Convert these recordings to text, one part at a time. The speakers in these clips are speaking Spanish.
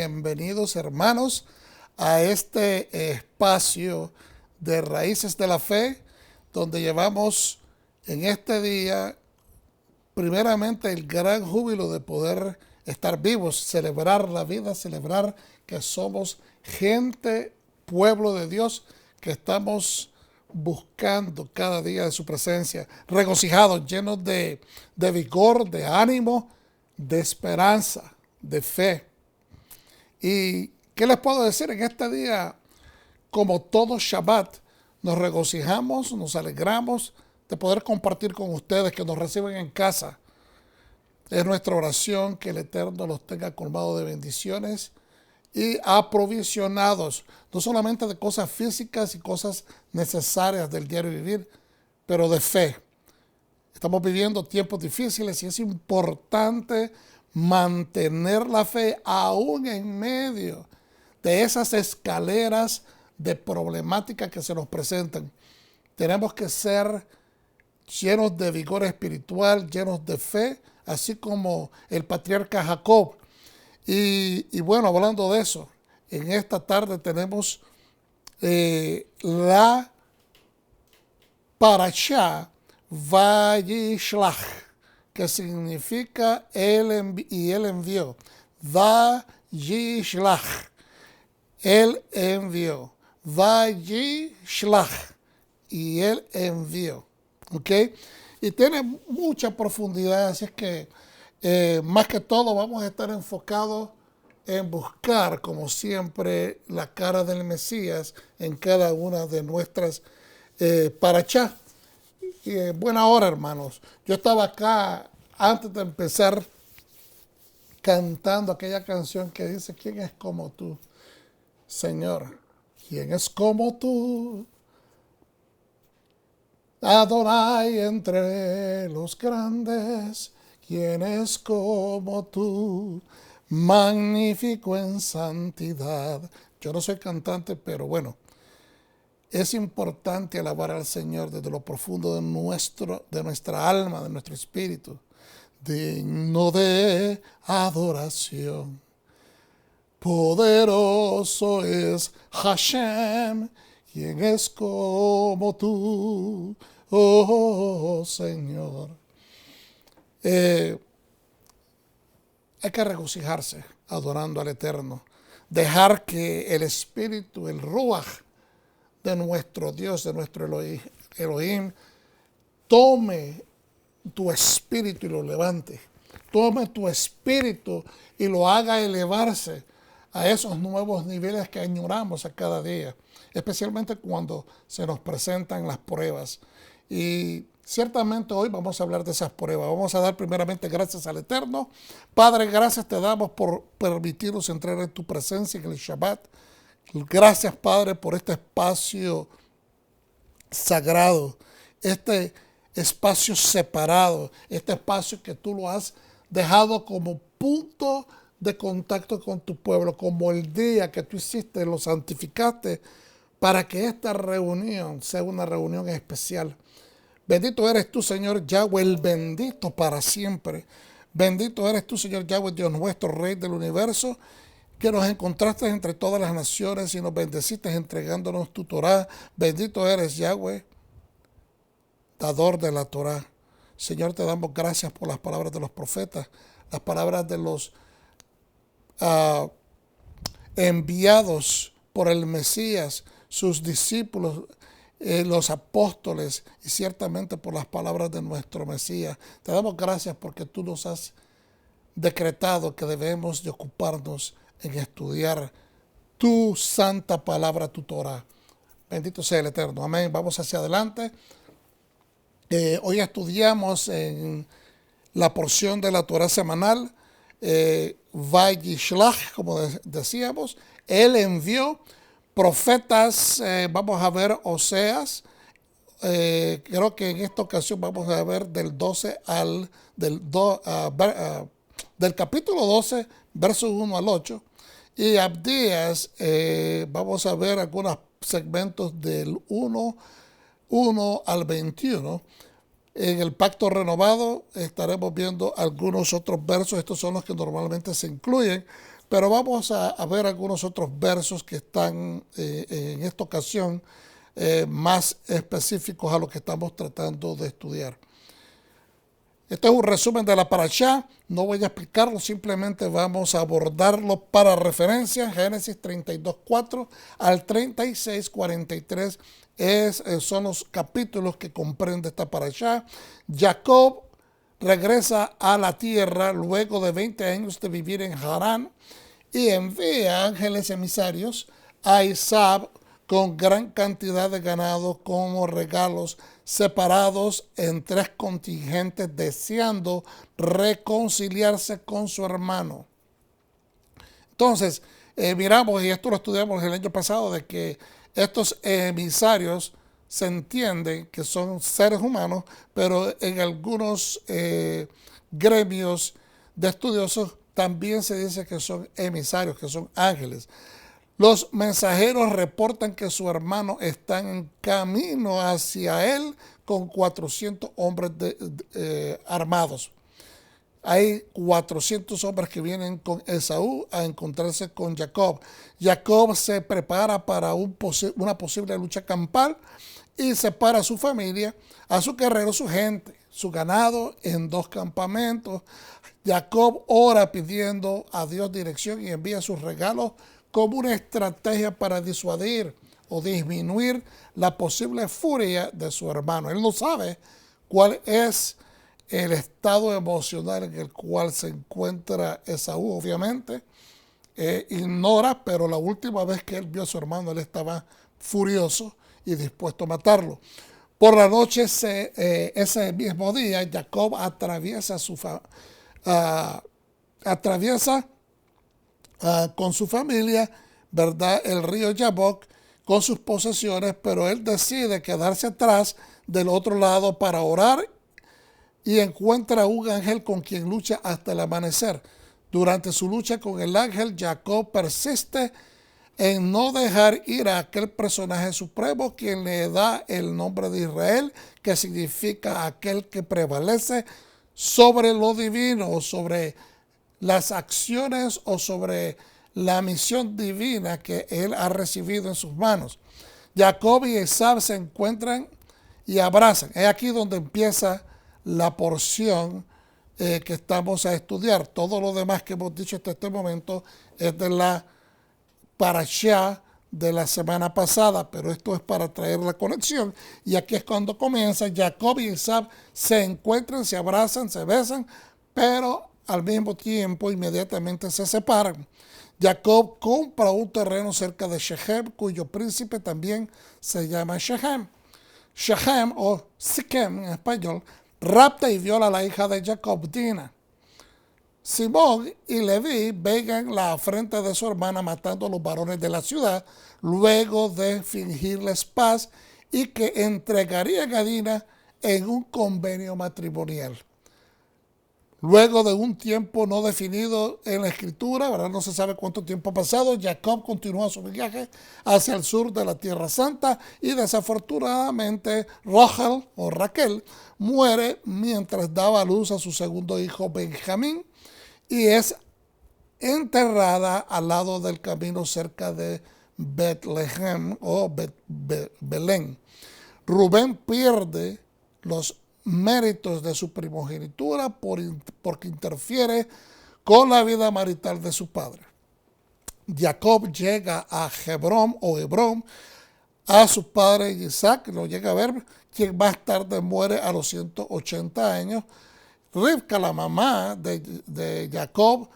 Bienvenidos hermanos a este espacio de Raíces de la Fe, donde llevamos en este día primeramente el gran júbilo de poder estar vivos, celebrar la vida, celebrar que somos gente, pueblo de Dios, que estamos buscando cada día de su presencia, regocijados, llenos de vigor, de ánimo, de esperanza, de fe. ¿Y qué les puedo decir? En este día, como todo Shabbat, nos regocijamos, nos alegramos de poder compartir con ustedes que nos reciben en casa. Es nuestra oración que el Eterno los tenga colmados de bendiciones y aprovisionados, no solamente de cosas físicas y cosas necesarias del diario vivir, pero de fe. Estamos viviendo tiempos difíciles y es importante mantener la fe aún en medio de esas escaleras de problemática que se nos presentan. Tenemos que ser llenos de vigor espiritual, llenos de fe, así como el patriarca Jacob. Y bueno, hablando de eso, en esta tarde tenemos la parashá Vayishlach, que significa él envió. Vayishlach, él envió. Vayishlach, y él envió. ¿Ok? Y tiene mucha profundidad, así es que más que todo vamos a estar enfocados en buscar, como siempre, la cara del Mesías en cada una de nuestras parashá. Buena hora, hermanos. Yo estaba acá antes de empezar cantando aquella canción que dice: ¿quién es como tú, Señor? ¿Quién es como tú, Adonai, entre los grandes? ¿Quién es como tú, magnífico en santidad? Yo no soy cantante, pero bueno, es importante alabar al Señor desde lo profundo de nuestra alma, de nuestro espíritu, digno de adoración. Poderoso es Hashem, quien es como tú, oh Señor. Hay que regocijarse adorando al Eterno, dejar que el espíritu, el Ruach de nuestro Dios, de nuestro Elohim, tome tu espíritu y lo levante. Tome tu espíritu y lo haga elevarse a esos nuevos niveles que añoramos a cada día, especialmente cuando se nos presentan las pruebas. Y ciertamente hoy vamos a hablar de esas pruebas. Vamos a dar primeramente gracias al Eterno. Padre, gracias te damos por permitirnos entrar en tu presencia en el Shabbat. Gracias, Padre, por este espacio sagrado, este espacio separado, este espacio que tú lo has dejado como punto de contacto con tu pueblo, como el día que tú hiciste, lo santificaste para que esta reunión sea una reunión especial. Bendito eres tú, Señor Yahweh, el bendito para siempre. Bendito eres tú, Señor Yahweh, Dios nuestro, Rey del universo, que nos encontraste entre todas las naciones y nos bendeciste entregándonos tu Torah. Bendito eres, Yahweh, dador de la Torah. Señor, te damos gracias por las palabras de los profetas, las palabras de los enviados por el Mesías, sus discípulos, los apóstoles, y ciertamente por las palabras de nuestro Mesías. Te damos gracias porque tú nos has decretado que debemos de ocuparnos en estudiar tu santa palabra, tu Torah. Bendito sea el Eterno. Amén. Vamos hacia adelante. Hoy estudiamos en la porción de la Torah semanal, Vayishlach, como decíamos. Él envió profetas. Vamos a ver Oseas. Creo que en esta ocasión vamos a ver del 12 al del capítulo 12, versos 1 al 8. Y Abdías, vamos a ver algunos segmentos del 1 al 21. En el pacto renovado estaremos viendo algunos otros versos. Estos son los que normalmente se incluyen Pero vamos a ver algunos otros versos que están en esta ocasión más específicos a lo que estamos tratando de estudiar. Este es un resumen de la parashá, no voy a explicarlo, simplemente vamos a abordarlo para referencia. Génesis 32:4 al 36:43 son los capítulos que comprende esta parashá. Jacob regresa a la tierra luego de 20 años de vivir en Harán y envía ángeles emisarios a Isaac con gran cantidad de ganado como regalos separados en 3 contingentes, deseando reconciliarse con su hermano. Entonces, miramos, y esto lo estudiamos el año pasado, de que estos emisarios se entiende que son seres humanos, pero en algunos gremios de estudiosos también se dice que son emisarios, que son ángeles. Los mensajeros reportan que su hermano está en camino hacia él con 400 hombres armados. Hay 400 hombres que vienen con Esaú a encontrarse con Jacob. Jacob se prepara para una posible lucha campal y separa a su familia, a su guerrero, su gente, su ganado en 2 campamentos. Jacob ora pidiendo a Dios dirección y envía sus regalos como una estrategia para disuadir o disminuir la posible furia de su hermano. Él no sabe cuál es el estado emocional en el cual se encuentra Esaú, obviamente. Ignora, pero la última vez que él vio a su hermano, él estaba furioso y dispuesto a matarlo. Por la noche, ese mismo día, Jacob atraviesa con su familia, ¿verdad?, el río Yabok con sus posesiones, pero él decide quedarse atrás del otro lado para orar y encuentra un ángel con quien lucha hasta el amanecer. Durante su lucha con el ángel, Jacob persiste en no dejar ir a aquel personaje supremo quien le da el nombre de Israel, que significa aquel que prevalece sobre lo divino, o sobre las acciones o sobre la misión divina que él ha recibido en sus manos. Jacob y Esaú se encuentran y abrazan. Es aquí donde empieza la porción que estamos a estudiar. Todo lo demás que hemos dicho hasta este momento es de la parashá de la semana pasada, pero esto es para traer la conexión. Y aquí es cuando comienza. Jacob y Esaú se encuentran, se abrazan, se besan, pero al mismo tiempo inmediatamente se separan. Jacob compra un terreno cerca de Shechem, cuyo príncipe también se llama Shechem. Shechem, o Siquem en español, rapta y viola a la hija de Jacob, Dina. Simón y Leví vengan la afrenta de su hermana matando a los varones de la ciudad, luego de fingirles paz y que entregarían a Dina en un convenio matrimonial. Luego de un tiempo no definido en la escritura, ¿verdad?, no se sabe cuánto tiempo ha pasado, Jacob continúa su viaje hacia el sur de la Tierra Santa y desafortunadamente Raquel muere mientras daba a luz a su segundo hijo Benjamín y es enterrada al lado del camino cerca de Betlehem o Belén. Rubén pierde los méritos de su primogenitura porque interfiere con la vida marital de su padre. Jacob llega a Hebrón o Hebrón a su padre Isaac, lo llega a ver, quien más tarde muere a los 180 años. Rivka, la mamá de Jacob,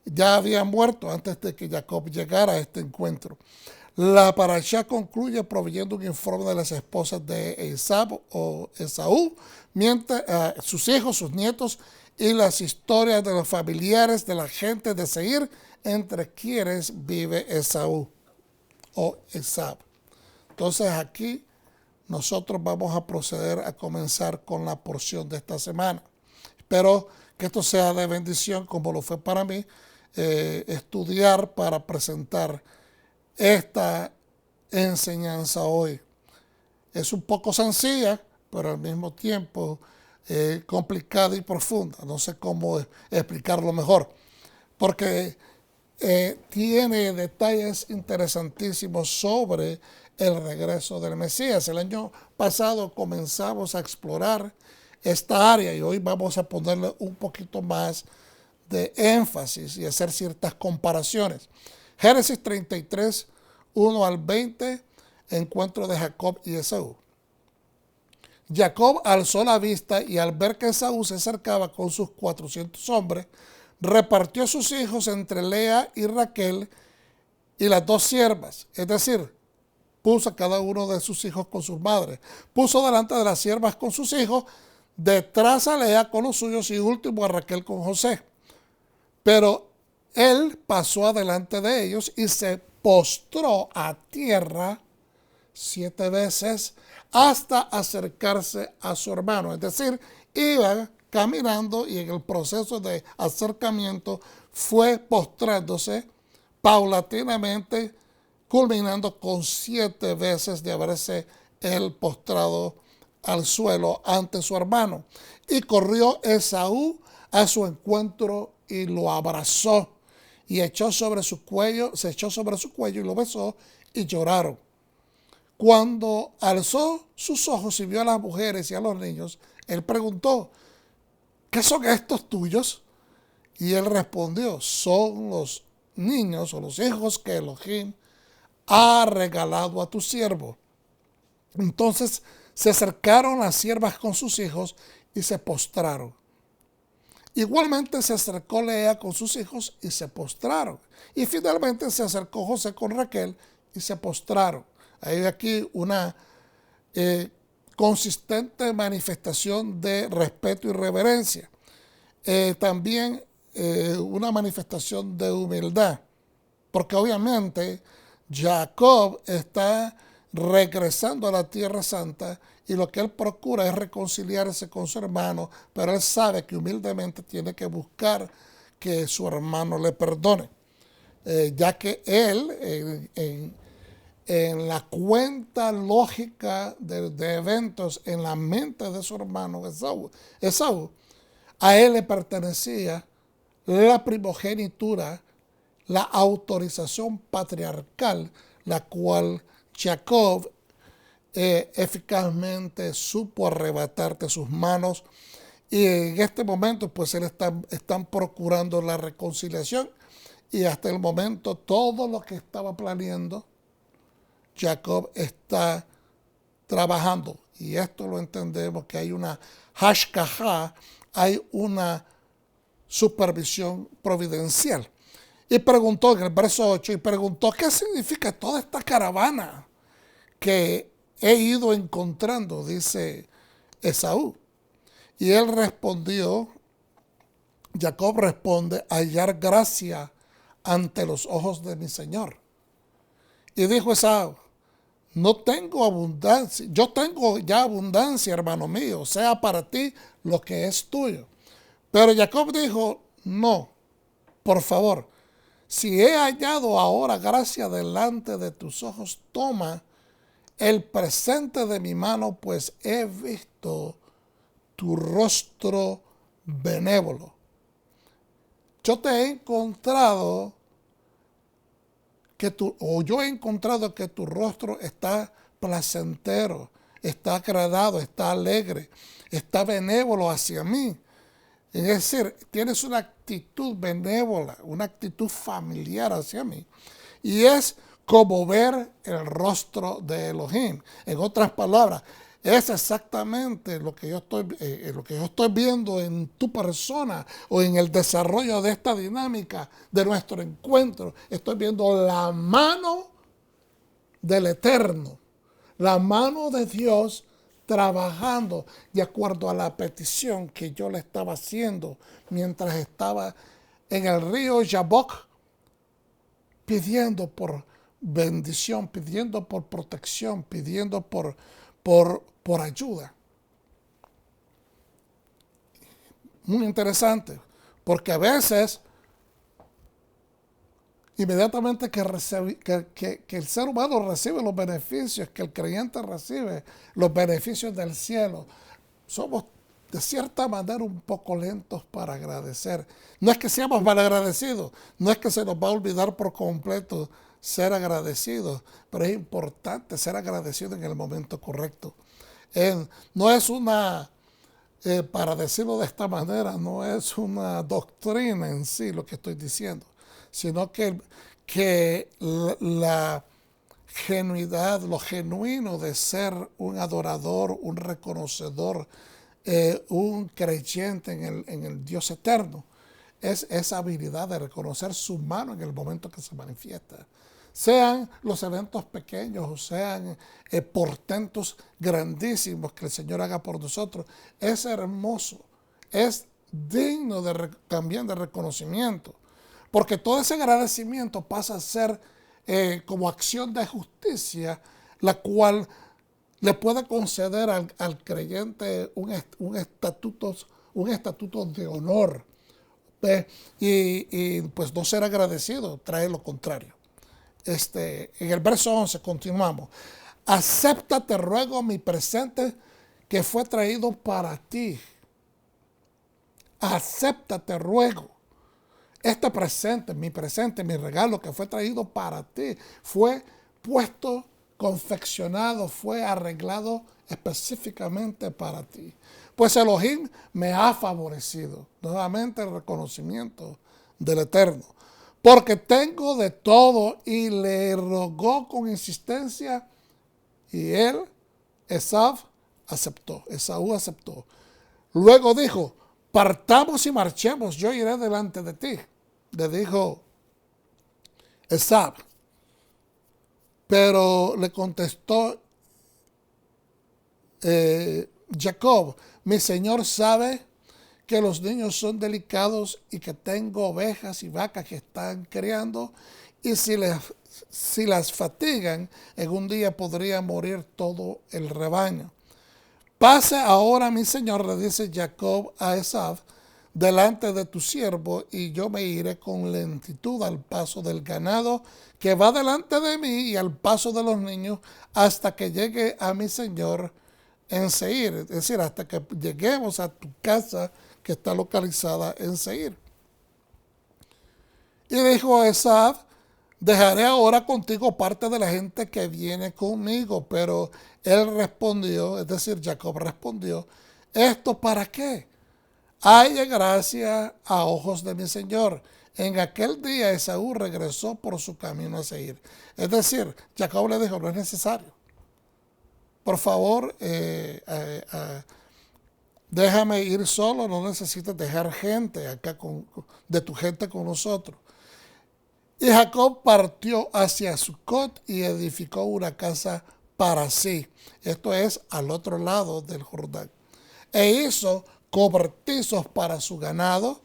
ya había muerto antes de que Jacob llegara a este encuentro. La parashá concluye proveyendo un informe de las esposas de Esaú o Esaú, mientras sus hijos, sus nietos y las historias de los familiares de la gente de Seir, entre quienes vive Esaú o Esaú. Entonces aquí nosotros vamos a proceder a comenzar con la porción de esta semana. Espero que esto sea de bendición como lo fue para mí, estudiar para presentar esta enseñanza hoy. Es un poco sencilla, pero al mismo tiempo complicada y profunda. No sé cómo explicarlo mejor, porque tiene detalles interesantísimos sobre el regreso del Mesías. El año pasado comenzamos a explorar esta área y hoy vamos a ponerle un poquito más de énfasis y hacer ciertas comparaciones. Génesis 33, 1 al 20, encuentro de Jacob y Esaú. Jacob alzó la vista y al ver que Esaú se acercaba con sus 400 hombres, repartió sus hijos entre Lea y Raquel y las dos siervas, es decir, puso a cada uno de sus hijos con sus madres, puso delante de las siervas con sus hijos, detrás a Lea con los suyos y último a Raquel con José. Pero él pasó adelante de ellos y se postró a tierra 7 veces hasta acercarse a su hermano. Es decir, iba caminando y en el proceso de acercamiento fue postrándose paulatinamente, culminando con 7 veces de haberse él postrado al suelo ante su hermano. Y corrió Esaú a su encuentro y lo abrazó y se echó sobre su cuello y lo besó y lloraron. Cuando alzó sus ojos y vio a las mujeres y a los niños, él preguntó, ¿qué son estos tuyos? Y él respondió, son los niños o los hijos que Elohim ha regalado a tu siervo. Entonces se acercaron las siervas con sus hijos y se postraron. Igualmente se acercó Lea con sus hijos y se postraron. Y finalmente se acercó José con Raquel y se postraron. Hay aquí una consistente manifestación de respeto y reverencia. También una manifestación de humildad, porque obviamente Jacob está regresando a la Tierra Santa y lo que él procura es reconciliarse con su hermano, pero él sabe que humildemente tiene que buscar que su hermano le perdone, ya que él en la cuenta lógica de eventos en la mente de su hermano Esaú, a él le pertenecía la primogenitura, la autorización patriarcal, la cual Jacob eficazmente supo arrebatar de sus manos. Y en este momento pues él están procurando la reconciliación y hasta el momento todo lo que estaba planeando Jacob está trabajando, y esto lo entendemos que hay una hashkajá, hay una supervisión providencial. Y preguntó en el verso 8, y preguntó, ¿qué significa toda esta caravana que he ido encontrando? Dice Esaú. Y él respondió, Jacob responde, hallar gracia ante los ojos de mi Señor. Y dijo Esaú, no tengo abundancia, yo tengo ya abundancia, hermano mío, sea para ti lo que es tuyo. Pero Jacob dijo, no, por favor, si he hallado ahora gracia delante de tus ojos, toma el presente de mi mano, pues he visto tu rostro benévolo. Yo te he encontrado yo he encontrado que tu rostro está placentero, está agradado, está alegre, está benévolo hacia mí. Es decir, tienes una actitud benévola, una actitud familiar hacia mí. Y es como ver el rostro de Elohim. En otras palabras, es exactamente lo que yo estoy viendo en tu persona o en el desarrollo de esta dinámica de nuestro encuentro. Estoy viendo la mano del Eterno, la mano de Dios trabajando de acuerdo a la petición que yo le estaba haciendo mientras estaba en el río Yabok, pidiendo por bendición, pidiendo por protección, pidiendo por ayuda. Muy interesante, porque a veces, inmediatamente que el ser humano recibe los beneficios, que el creyente recibe los beneficios del cielo, somos de cierta manera un poco lentos para agradecer. No es que seamos malagradecidos, no es que se nos va a olvidar por completo ser agradecidos, pero es importante ser agradecido en el momento correcto. No es una, para decirlo de esta manera, no es una doctrina en sí lo que estoy diciendo, sino que la genuidad, lo genuino de ser un adorador, un reconocedor, un creyente en el Dios eterno, es esa habilidad de reconocer su mano en el momento que se manifiesta. Sean los eventos pequeños o sean portentos grandísimos que el Señor haga por nosotros, es hermoso, es digno también de reconocimiento, porque todo ese agradecimiento pasa a ser como acción de justicia, la cual le puede conceder al creyente un estatuto de honor. Y pues no ser agradecido trae lo contrario. En el verso 11 continuamos. Acepta, te ruego, mi presente que fue traído para ti. Acepta, te ruego. Este presente, mi regalo que fue traído para ti, fue puesto, confeccionado, fue arreglado específicamente para ti. Pues Elohim me ha favorecido. Nuevamente el reconocimiento del Eterno. Porque tengo de todo, y le rogó con insistencia, y él, Esaú aceptó. Luego dijo, partamos y marchemos, yo iré delante de ti. Le dijo Esaú. Pero le contestó Jacob, mi señor sabe que los niños son delicados y que tengo ovejas y vacas que están criando, y si las fatigan, en un día podría morir todo el rebaño. Pase ahora, mi señor, le dice Jacob a Esaú, delante de tu siervo, y yo me iré con lentitud al paso del ganado que va delante de mí y al paso de los niños, hasta que llegue a mi señor en Seir, es decir, hasta que lleguemos a tu casa que está localizada en Seir. Y dijo Esaú, dejaré ahora contigo parte de la gente que viene conmigo. Pero él respondió, es decir, Jacob respondió, ¿esto para qué? Haya gracia a ojos de mi señor. En aquel día Esaú regresó por su camino a Seir. Es decir, Jacob le dijo, no es necesario. Por favor, déjame ir solo, no necesitas dejar gente acá de tu gente con nosotros. Y Jacob partió hacia Sucot y edificó una casa para sí. Esto es al otro lado del Jordán. E hizo cobertizos para su ganado.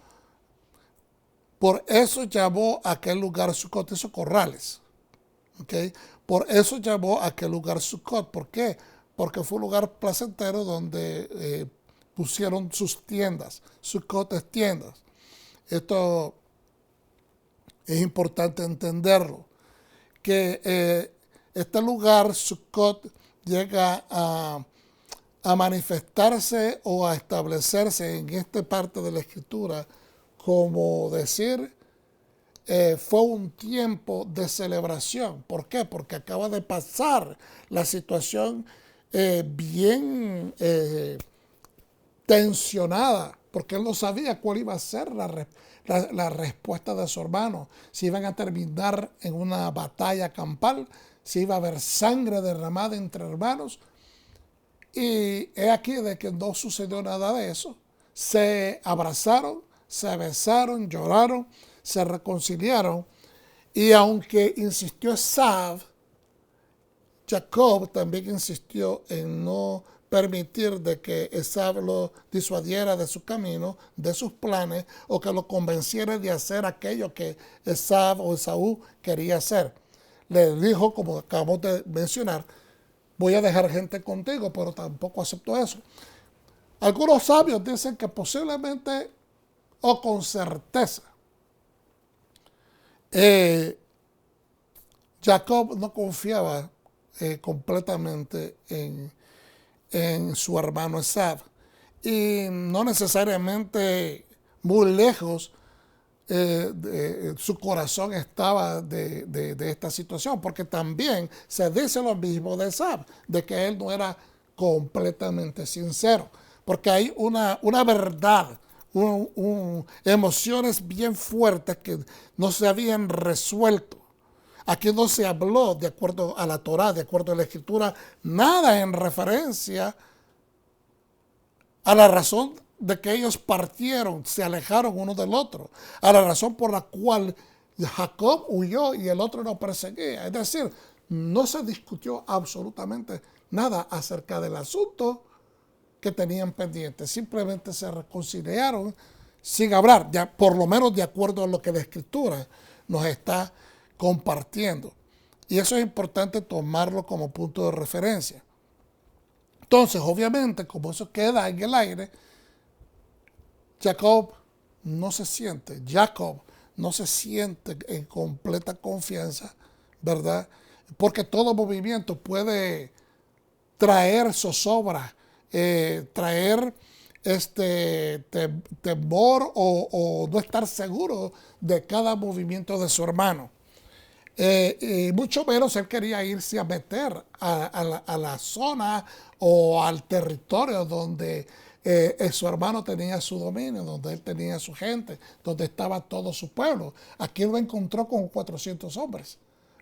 Por eso llamó a aquel lugar Sucot, esos corrales. ¿Okay? Por eso llamó a aquel lugar Sucot. ¿Por qué? Porque fue un lugar placentero donde pusieron sus tiendas. Sucot es tiendas. Esto es importante entenderlo. Que este lugar, Sucot, llega a manifestarse o a establecerse en esta parte de la escritura como decir, fue un tiempo de celebración. ¿Por qué? Porque acaba de pasar la situación bien tensionada, porque él no sabía cuál iba a ser la respuesta de su hermano, si iban a terminar en una batalla campal, si iba a haber sangre derramada entre hermanos. Y es aquí de que no sucedió nada de eso. Se abrazaron, se besaron, lloraron, se reconciliaron. Y aunque insistió Esaú, Jacob también insistió en no permitir de que Esaú lo disuadiera de su camino, de sus planes, o que lo convenciera de hacer aquello que Esaú quería hacer. Le dijo, como acabamos de mencionar, voy a dejar gente contigo, pero tampoco aceptó eso. Algunos sabios dicen que posiblemente o con certeza Jacob no confiaba completamente en su hermano Esaú. y no necesariamente muy lejos su corazón estaba de esta situación, porque también se dice lo mismo de Esab, de que él no era completamente sincero, porque hay una verdad, emociones bien fuertes que no se habían resuelto. Aquí no se habló, de acuerdo a la Torá, de acuerdo a la Escritura, nada en referencia a la razón de que ellos partieron, se alejaron uno del otro, a la razón por la cual Jacob huyó y el otro lo perseguía. Es decir, no se discutió absolutamente nada acerca del asunto que tenían pendiente. Simplemente se reconciliaron sin hablar, ya por lo menos de acuerdo a lo que la Escritura nos está compartiendo. Y eso es importante tomarlo como punto de referencia. Entonces, obviamente, como eso queda en el aire, Jacob no se siente en completa confianza, ¿verdad? Porque todo movimiento puede traer zozobra, traer temor o no estar seguro de cada movimiento de su hermano. Y mucho menos él quería irse a meter a la zona o al territorio donde su hermano tenía su dominio, donde él tenía su gente, donde estaba todo su pueblo. Aquí lo encontró con 400 hombres,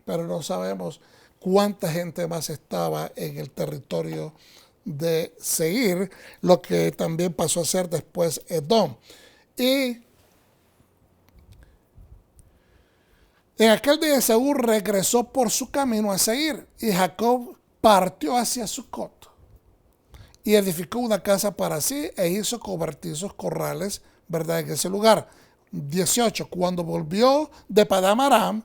pero no sabemos cuánta gente más estaba en el territorio de Seir, lo que también pasó a ser después Edom. Y en aquel día Esaú regresó por su camino a Seir y Jacob partió hacia Sucot y edificó una casa para sí e hizo cobertizos corrales, ¿verdad?, en ese lugar. 18. Cuando volvió de Padán Aram,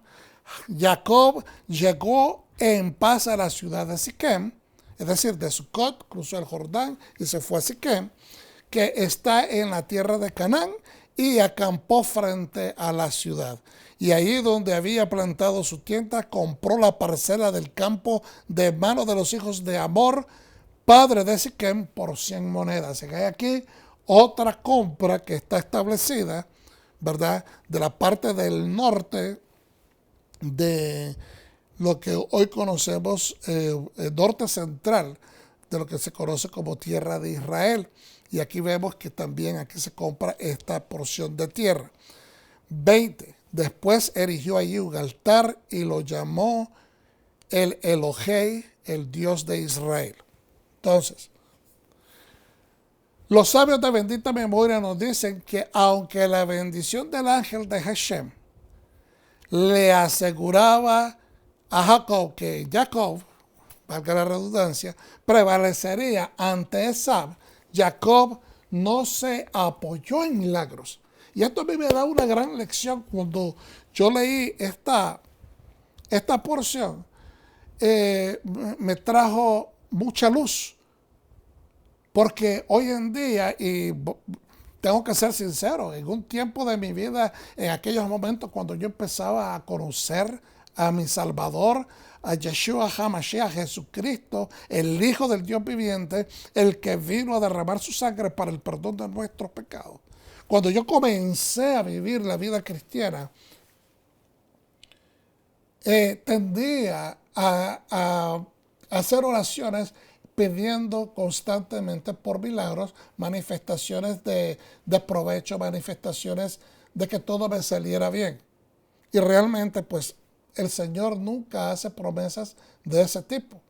Jacob llegó en paz a la ciudad de Siquem, es decir, de Sucot, cruzó el Jordán y se fue a Siquem, que está en la tierra de Canaán, y acampó frente a la ciudad. Y ahí donde había plantado su tienda, compró la parcela del campo de mano de los hijos de Amor, padre de Siquem, por 100 monedas. Así que hay aquí otra compra que está establecida, ¿verdad?, de la parte del norte de lo que hoy conocemos, el norte central de lo que se conoce como tierra de Israel. Y aquí vemos que también aquí se compra esta porción de tierra. 20. Después erigió allí un altar y lo llamó el Elohei, el Dios de Israel. Entonces, los sabios de bendita memoria nos dicen que aunque la bendición del ángel de Hashem le aseguraba a Jacob que Jacob, valga la redundancia, prevalecería ante Esab, Jacob no se apoyó en milagros. Y esto a mí me da una gran lección cuando yo leí esta porción. Me trajo mucha luz. Porque hoy en día, y tengo que ser sincero, en un tiempo de mi vida, en aquellos momentos cuando yo empezaba a conocer a mi Salvador, a Yeshua HaMashiach, a Jesucristo, el Hijo del Dios viviente, el que vino a derramar su sangre para el perdón de nuestros pecados. Cuando yo comencé a vivir la vida cristiana, tendía a hacer oraciones pidiendo constantemente por milagros, manifestaciones de provecho, manifestaciones de que todo me saliera bien. Y realmente, pues, el Señor nunca hace promesas de ese tipo.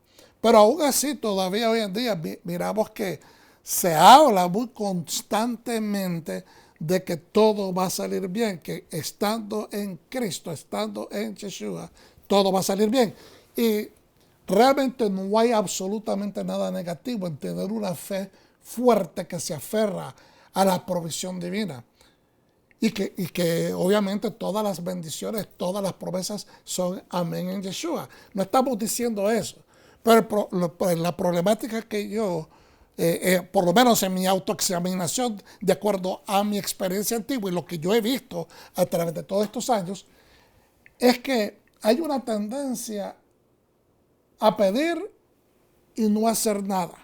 Pero aún así, todavía hoy en día miramos que se habla muy constantemente de que todo va a salir bien, que estando en Cristo, estando en Yeshua, todo va a salir bien. Y realmente no hay absolutamente nada negativo en tener una fe fuerte que se aferra a la provisión divina. Y que obviamente todas las bendiciones, todas las promesas son amén en Yeshua. No estamos diciendo eso. Pero la problemática que yo, por lo menos en mi autoexaminación, de acuerdo a mi experiencia antigua y lo que yo he visto a través de todos estos años, es que hay una tendencia a pedir y no hacer nada.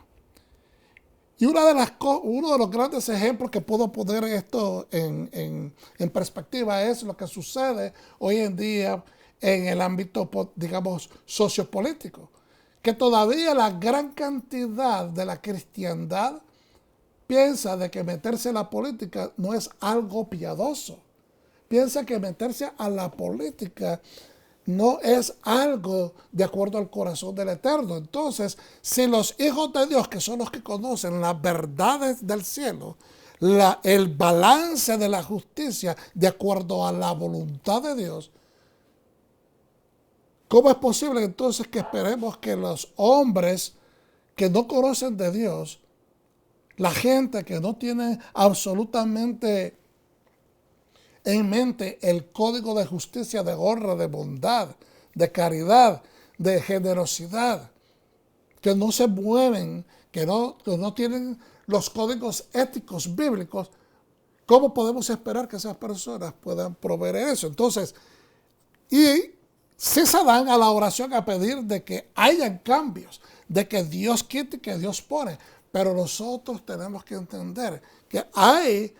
Y uno de los grandes ejemplos que puedo poner esto en perspectiva es lo que sucede hoy en día en el ámbito, digamos, sociopolítico. Que todavía la gran cantidad de la cristiandad piensa de que meterse en la política no es algo piadoso. Piensa que meterse a la política no es algo de acuerdo al corazón del Eterno. Entonces, si los hijos de Dios, que son los que conocen las verdades del cielo, el balance de la justicia de acuerdo a la voluntad de Dios, ¿cómo es posible entonces que esperemos que los hombres que no conocen de Dios, la gente que no tiene absolutamente en mente el código de justicia, de honra, de bondad, de caridad, de generosidad, que no se mueven, que no tienen los códigos éticos bíblicos, ¿cómo podemos esperar que esas personas puedan proveer eso? Entonces, y si se dan a la oración a pedir de que hayan cambios, de que Dios quite y que Dios pone, pero nosotros tenemos que entender que hay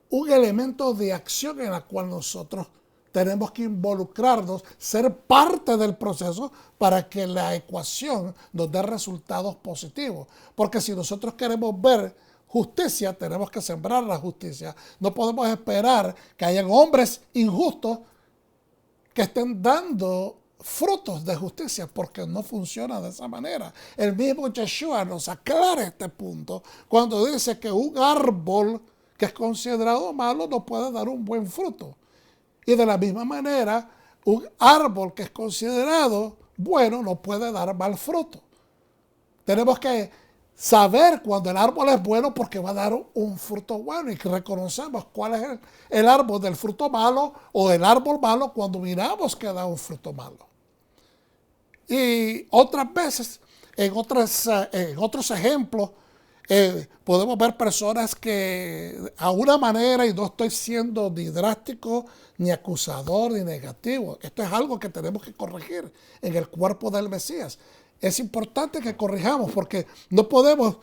un elemento de acción en la cual nosotros tenemos que involucrarnos, ser parte del proceso para que la ecuación nos dé resultados positivos. Porque si nosotros queremos ver justicia, tenemos que sembrar la justicia. No podemos esperar que hayan hombres injustos que estén dando frutos de justicia, porque no funciona de esa manera. El mismo Yeshua nos aclara este punto cuando dice que un árbol que es considerado malo no puede dar un buen fruto. Y de la misma manera, un árbol que es considerado bueno no puede dar mal fruto. Tenemos que saber cuando el árbol es bueno porque va a dar un fruto bueno, y que reconocemos cuál es el árbol del fruto malo o el árbol malo cuando miramos que da un fruto malo. Y otras veces, en otros ejemplos, podemos ver personas que a una manera, y no estoy siendo ni drástico, ni acusador, ni negativo, esto es algo que tenemos que corregir en el cuerpo del Mesías. Es importante que corrijamos porque no podemos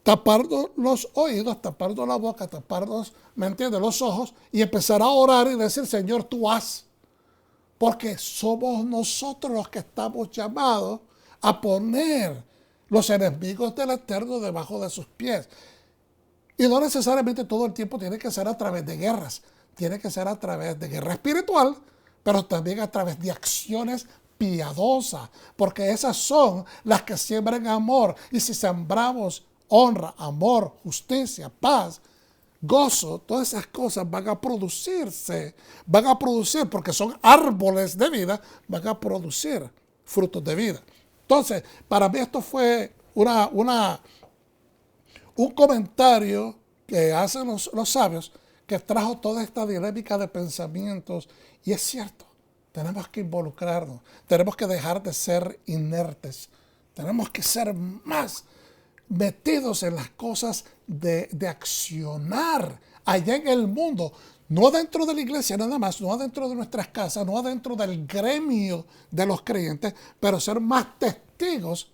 taparnos los oídos, taparnos la boca, taparnos, ¿me entiendes?, los ojos y empezar a orar y decir, Señor, tú haz. Porque somos nosotros los que estamos llamados a poner los enemigos del Eterno debajo de sus pies. Y no necesariamente todo el tiempo tiene que ser a través de guerras. Tiene que ser a través de guerra espiritual, pero también a través de acciones piadosas, porque esas son las que siembran amor. Y si sembramos honra, amor, justicia, paz, gozo, todas esas cosas van a producir porque son árboles de vida, van a producir frutos de vida. Entonces, para mí esto fue un comentario que hacen los sabios que trajo toda esta dinámica de pensamientos. Y es cierto, tenemos que involucrarnos, tenemos que dejar de ser inertes, tenemos que ser más metidos en las cosas de accionar allá en el mundo, no dentro de la iglesia nada más, no dentro de nuestras casas, no dentro del gremio de los creyentes, pero ser más testigos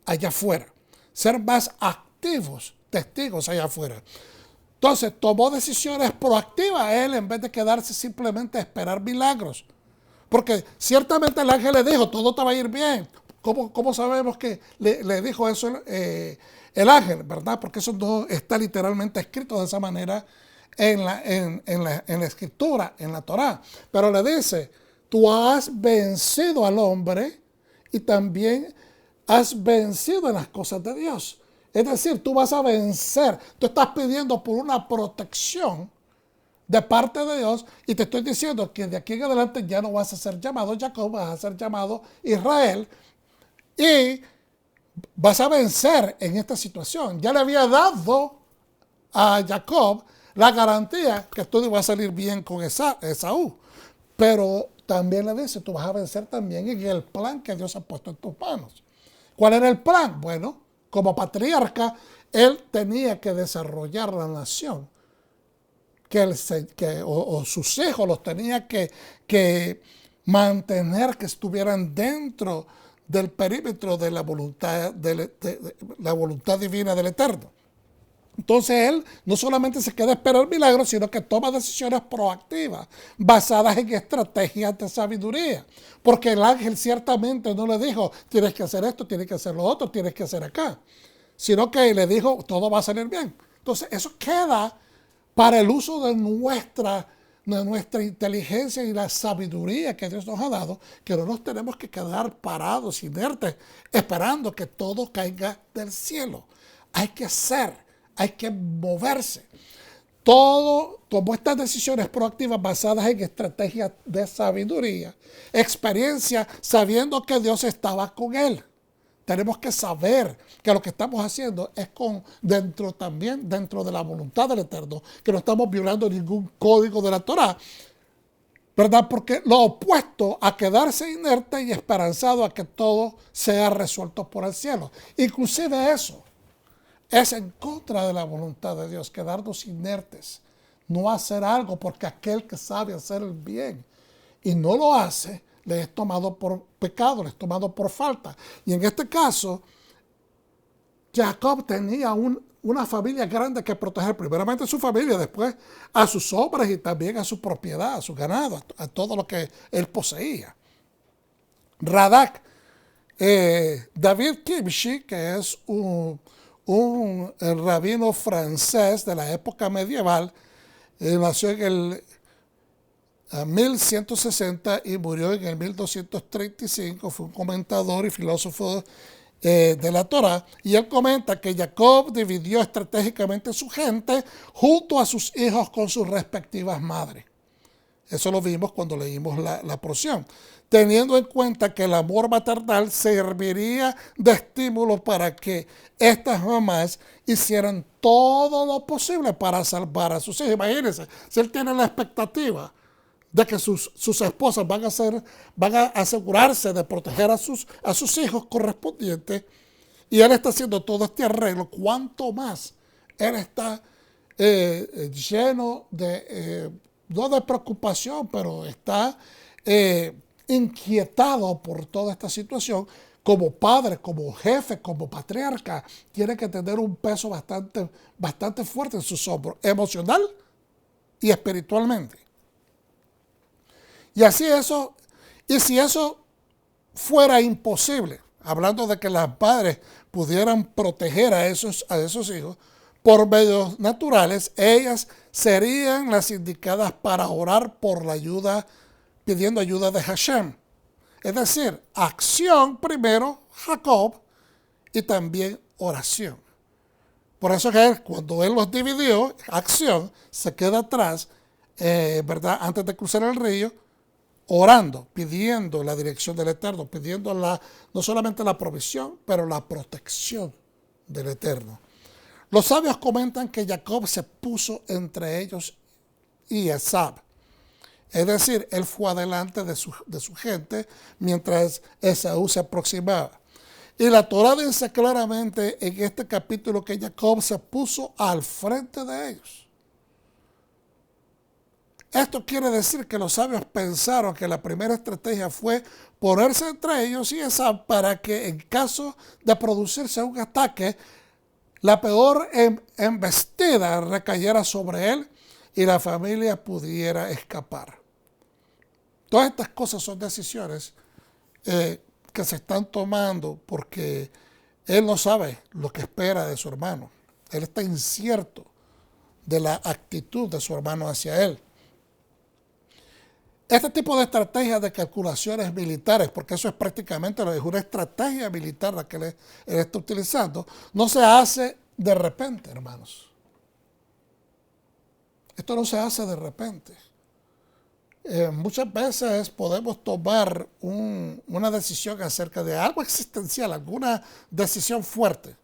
allá afuera, ser más activos testigos allá afuera. Entonces tomó decisiones proactivas él en vez de quedarse simplemente a esperar milagros. Porque ciertamente el ángel le dijo, todo te va a ir bien. ¿Cómo sabemos que le dijo eso el ángel, verdad? Porque eso no está literalmente escrito de esa manera en la escritura, en la Torá. Pero le dice, tú has vencido al hombre y también has vencido en las cosas de Dios. Es decir, tú vas a vencer. Tú estás pidiendo por una protección de parte de Dios y te estoy diciendo que de aquí en adelante ya no vas a ser llamado Jacob, vas a ser llamado Israel y vas a vencer en esta situación. Ya le había dado a Jacob la garantía que todo iba a salir bien con Esaú, pero también le dice, tú vas a vencer también en el plan que Dios ha puesto en tus manos. ¿Cuál era el plan? Bueno, como patriarca, él tenía que desarrollar la nación, o sus hijos los tenía que mantener, que estuvieran dentro del perímetro de la voluntad, de la voluntad divina del Eterno. Entonces él no solamente se queda a esperar el milagro, sino que toma decisiones proactivas, basadas en estrategias de sabiduría. Porque el ángel ciertamente no le dijo, tienes que hacer esto, tienes que hacer lo otro, tienes que hacer acá. Sino que le dijo, todo va a salir bien. Entonces eso queda para el uso de nuestra inteligencia y la sabiduría que Dios nos ha dado, que no nos tenemos que quedar parados, inertes, esperando que todo caiga del cielo. Hay que hacer, hay que moverse. Todo tomó estas decisiones proactivas basadas en estrategias de sabiduría, experiencia, sabiendo que Dios estaba con él. Tenemos que saber que lo que estamos haciendo es también dentro de la voluntad del Eterno, que no estamos violando ningún código de la Torá, ¿verdad? Porque lo opuesto a quedarse inerte y esperanzado a que todo sea resuelto por el cielo. Inclusive eso es en contra de la voluntad de Dios, quedarnos inertes, no hacer algo porque aquel que sabe hacer el bien y no lo hace, le es tomado por pecado, le es tomado por falta. Y en este caso, Jacob tenía una familia grande que proteger, primeramente a su familia, después a sus hombres y también a su propiedad, a su ganado, a todo lo que él poseía. Radak, David Kimchi, que es un rabino francés de la época medieval, nació en el 1160 y murió en el 1235, fue un comentador y filósofo de la Torá, y él comenta que Jacob dividió estratégicamente su gente junto a sus hijos con sus respectivas madres. Eso lo vimos cuando leímos la porción, teniendo en cuenta que el amor maternal serviría de estímulo para que estas mamás hicieran todo lo posible para salvar a sus hijos. Imagínense, si él tiene la expectativa de que sus esposas van a asegurarse de proteger a sus hijos correspondientes, y él está haciendo todo este arreglo, cuánto más él está lleno de, no de preocupación, pero está inquietado por toda esta situación. Como padre, como jefe, como patriarca, tiene que tener un peso bastante fuerte en sus hombros, emocional y espiritualmente. Y si eso fuera imposible, hablando de que las madres pudieran proteger a esos hijos por medios naturales, ellas serían las indicadas para orar por la ayuda, pidiendo ayuda de Hashem. Es decir, acción primero, Jacob, y también oración. Por eso que cuando él los dividió, acción, se queda atrás, ¿verdad? Antes de cruzar el río, orando, pidiendo la dirección del Eterno, pidiendo no solamente la provisión, pero la protección del Eterno. Los sabios comentan que Jacob se puso entre ellos y Esab. Es decir, él fue adelante de su gente mientras Esaú se aproximaba. Y la Torá dice claramente en este capítulo que Jacob se puso al frente de ellos. Esto quiere decir que los sabios pensaron que la primera estrategia fue ponerse entre ellos y Esab para que en caso de producirse un ataque, la peor embestida recayera sobre él y la familia pudiera escapar. Todas estas cosas son decisiones que se están tomando porque él no sabe lo que espera de su hermano. Él está incierto de la actitud de su hermano hacia él. Este tipo de estrategias de calculaciones militares, porque eso es prácticamente una estrategia militar la que él está utilizando, no se hace de repente, hermanos. Esto no se hace de repente. Muchas veces podemos tomar una decisión acerca de algo existencial, alguna decisión fuerte.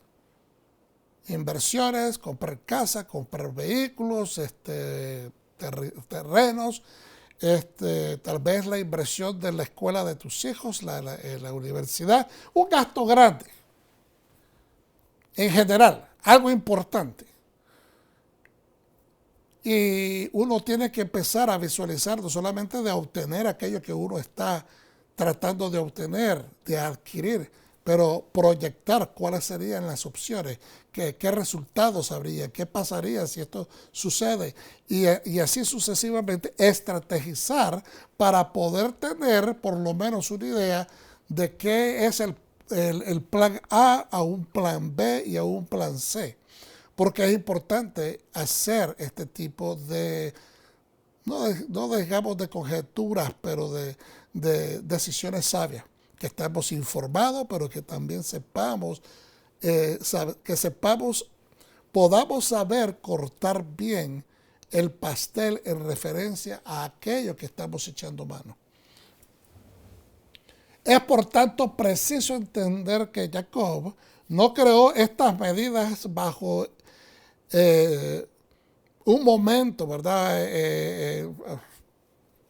Inversiones, comprar casa, comprar vehículos, terrenos, tal vez la inversión de la escuela de tus hijos, la universidad, un gasto grande. En general, algo importante. Y uno tiene que empezar a visualizar no solamente de obtener aquello que uno está tratando de obtener, de adquirir, pero proyectar cuáles serían las opciones, qué resultados habría, qué pasaría si esto sucede, y así sucesivamente estrategizar para poder tener por lo menos una idea de qué es el plan A un plan B y a un plan C. Porque es importante hacer este tipo de, no digamos de conjeturas, pero de decisiones sabias, que estemos informados, pero que también sepamos, podamos saber cortar bien el pastel en referencia a aquello que estamos echando mano. Es por tanto preciso entender que Jacob no creó estas medidas bajo un momento, ¿verdad?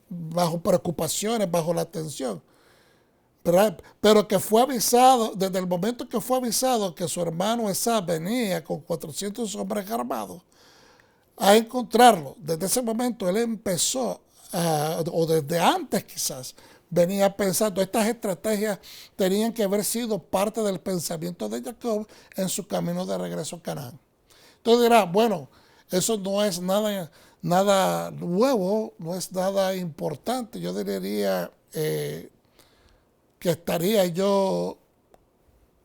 Bajo preocupaciones, bajo la tensión, ¿verdad? Pero que fue avisado, desde el momento que fue avisado que su hermano Esab venía con 400 hombres armados a encontrarlo, desde ese momento él empezó, o desde antes quizás, venía pensando, estas estrategias tenían que haber sido parte del pensamiento de Jacob en su camino de regreso a Canaán. Entonces dirá, bueno, eso no es nada nuevo, no es nada importante. Yo diría que estaría yo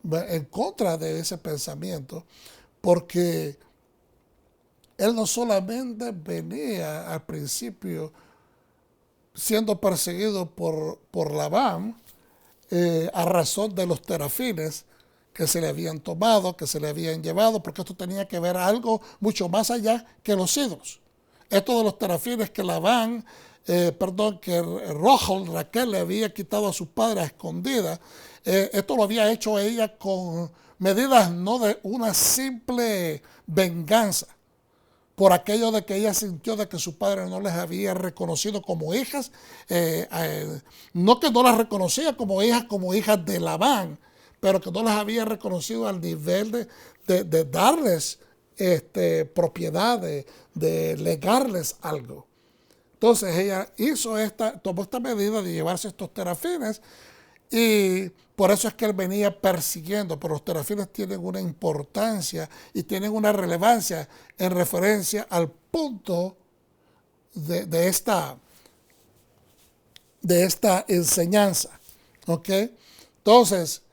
en contra de ese pensamiento, porque él no solamente venía al principio siendo perseguido por Labán a razón de los terafines que se le habían tomado, que se le habían llevado, porque esto tenía que ver algo mucho más allá que los ídolos. Esto de los terafines que Labán, que Raquel le había quitado a su padre a escondida, esto lo había hecho ella con medidas no de una simple venganza, por aquello de que ella sintió de que su padre no les había reconocido como hijas, no que no las reconocía como hijas de Labán, pero que no las había reconocido al nivel de darles propiedad, de legarles algo. Entonces ella tomó esta medida de llevarse estos terafines, y por eso es que él venía persiguiendo, pero los terafines tienen una importancia y tienen una relevancia en referencia al punto de esta enseñanza. ¿Ok? Entonces,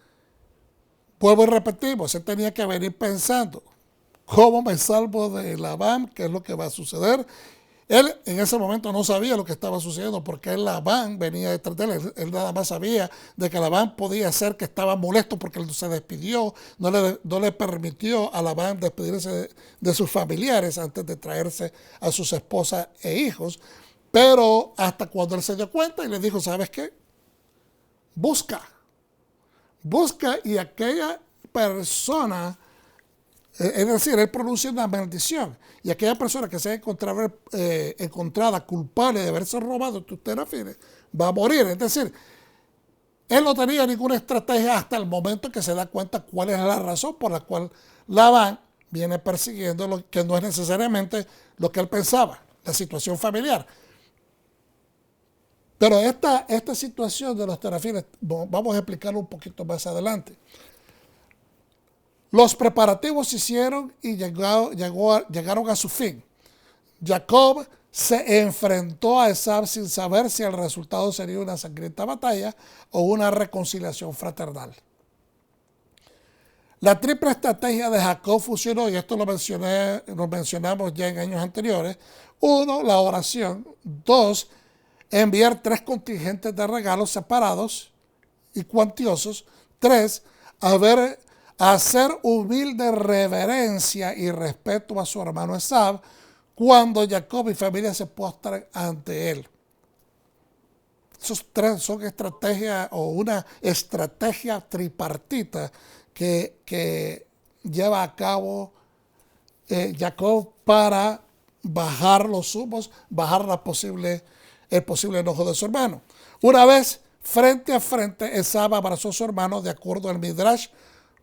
vuelvo y repetimos, él tenía que venir pensando, ¿cómo me salvo de Labán? ¿Qué es lo que va a suceder? Él en ese momento no sabía lo que estaba sucediendo, porque Labán venía detrás de él. Él nada más sabía de que Labán podía ser que estaba molesto porque él se despidió, no le permitió a Labán despedirse de sus familiares antes de traerse a sus esposas e hijos. Pero hasta cuando él se dio cuenta y le dijo, ¿sabes qué? Busca y aquella persona, es decir, él pronuncia una maldición, y aquella persona que sea encontrada culpable de haberse robado tus terafines va a morir. Es decir, él no tenía ninguna estrategia hasta el momento que se da cuenta cuál es la razón por la cual Labán viene persiguiendo, lo que no es necesariamente lo que él pensaba, la situación familiar. Pero esta situación de los terafines, vamos a explicarlo un poquito más adelante. Los preparativos se hicieron y llegaron a su fin. Jacob se enfrentó a Esab sin saber si el resultado sería una sangrienta batalla o una reconciliación fraternal. La triple estrategia de Jacob funcionó, y esto lo mencionamos ya en años anteriores. 1, la oración. 2, enviar 3 contingentes de regalos separados y cuantiosos. 3, hacer humilde reverencia y respeto a su hermano Esab cuando Jacob y familia se postran ante él. Esos 3 son estrategias, o una estrategia tripartita que lleva a cabo Jacob para bajar los humos, bajar el posible enojo de su hermano. Una vez frente a frente, Esab abrazó a su hermano, de acuerdo al Midrash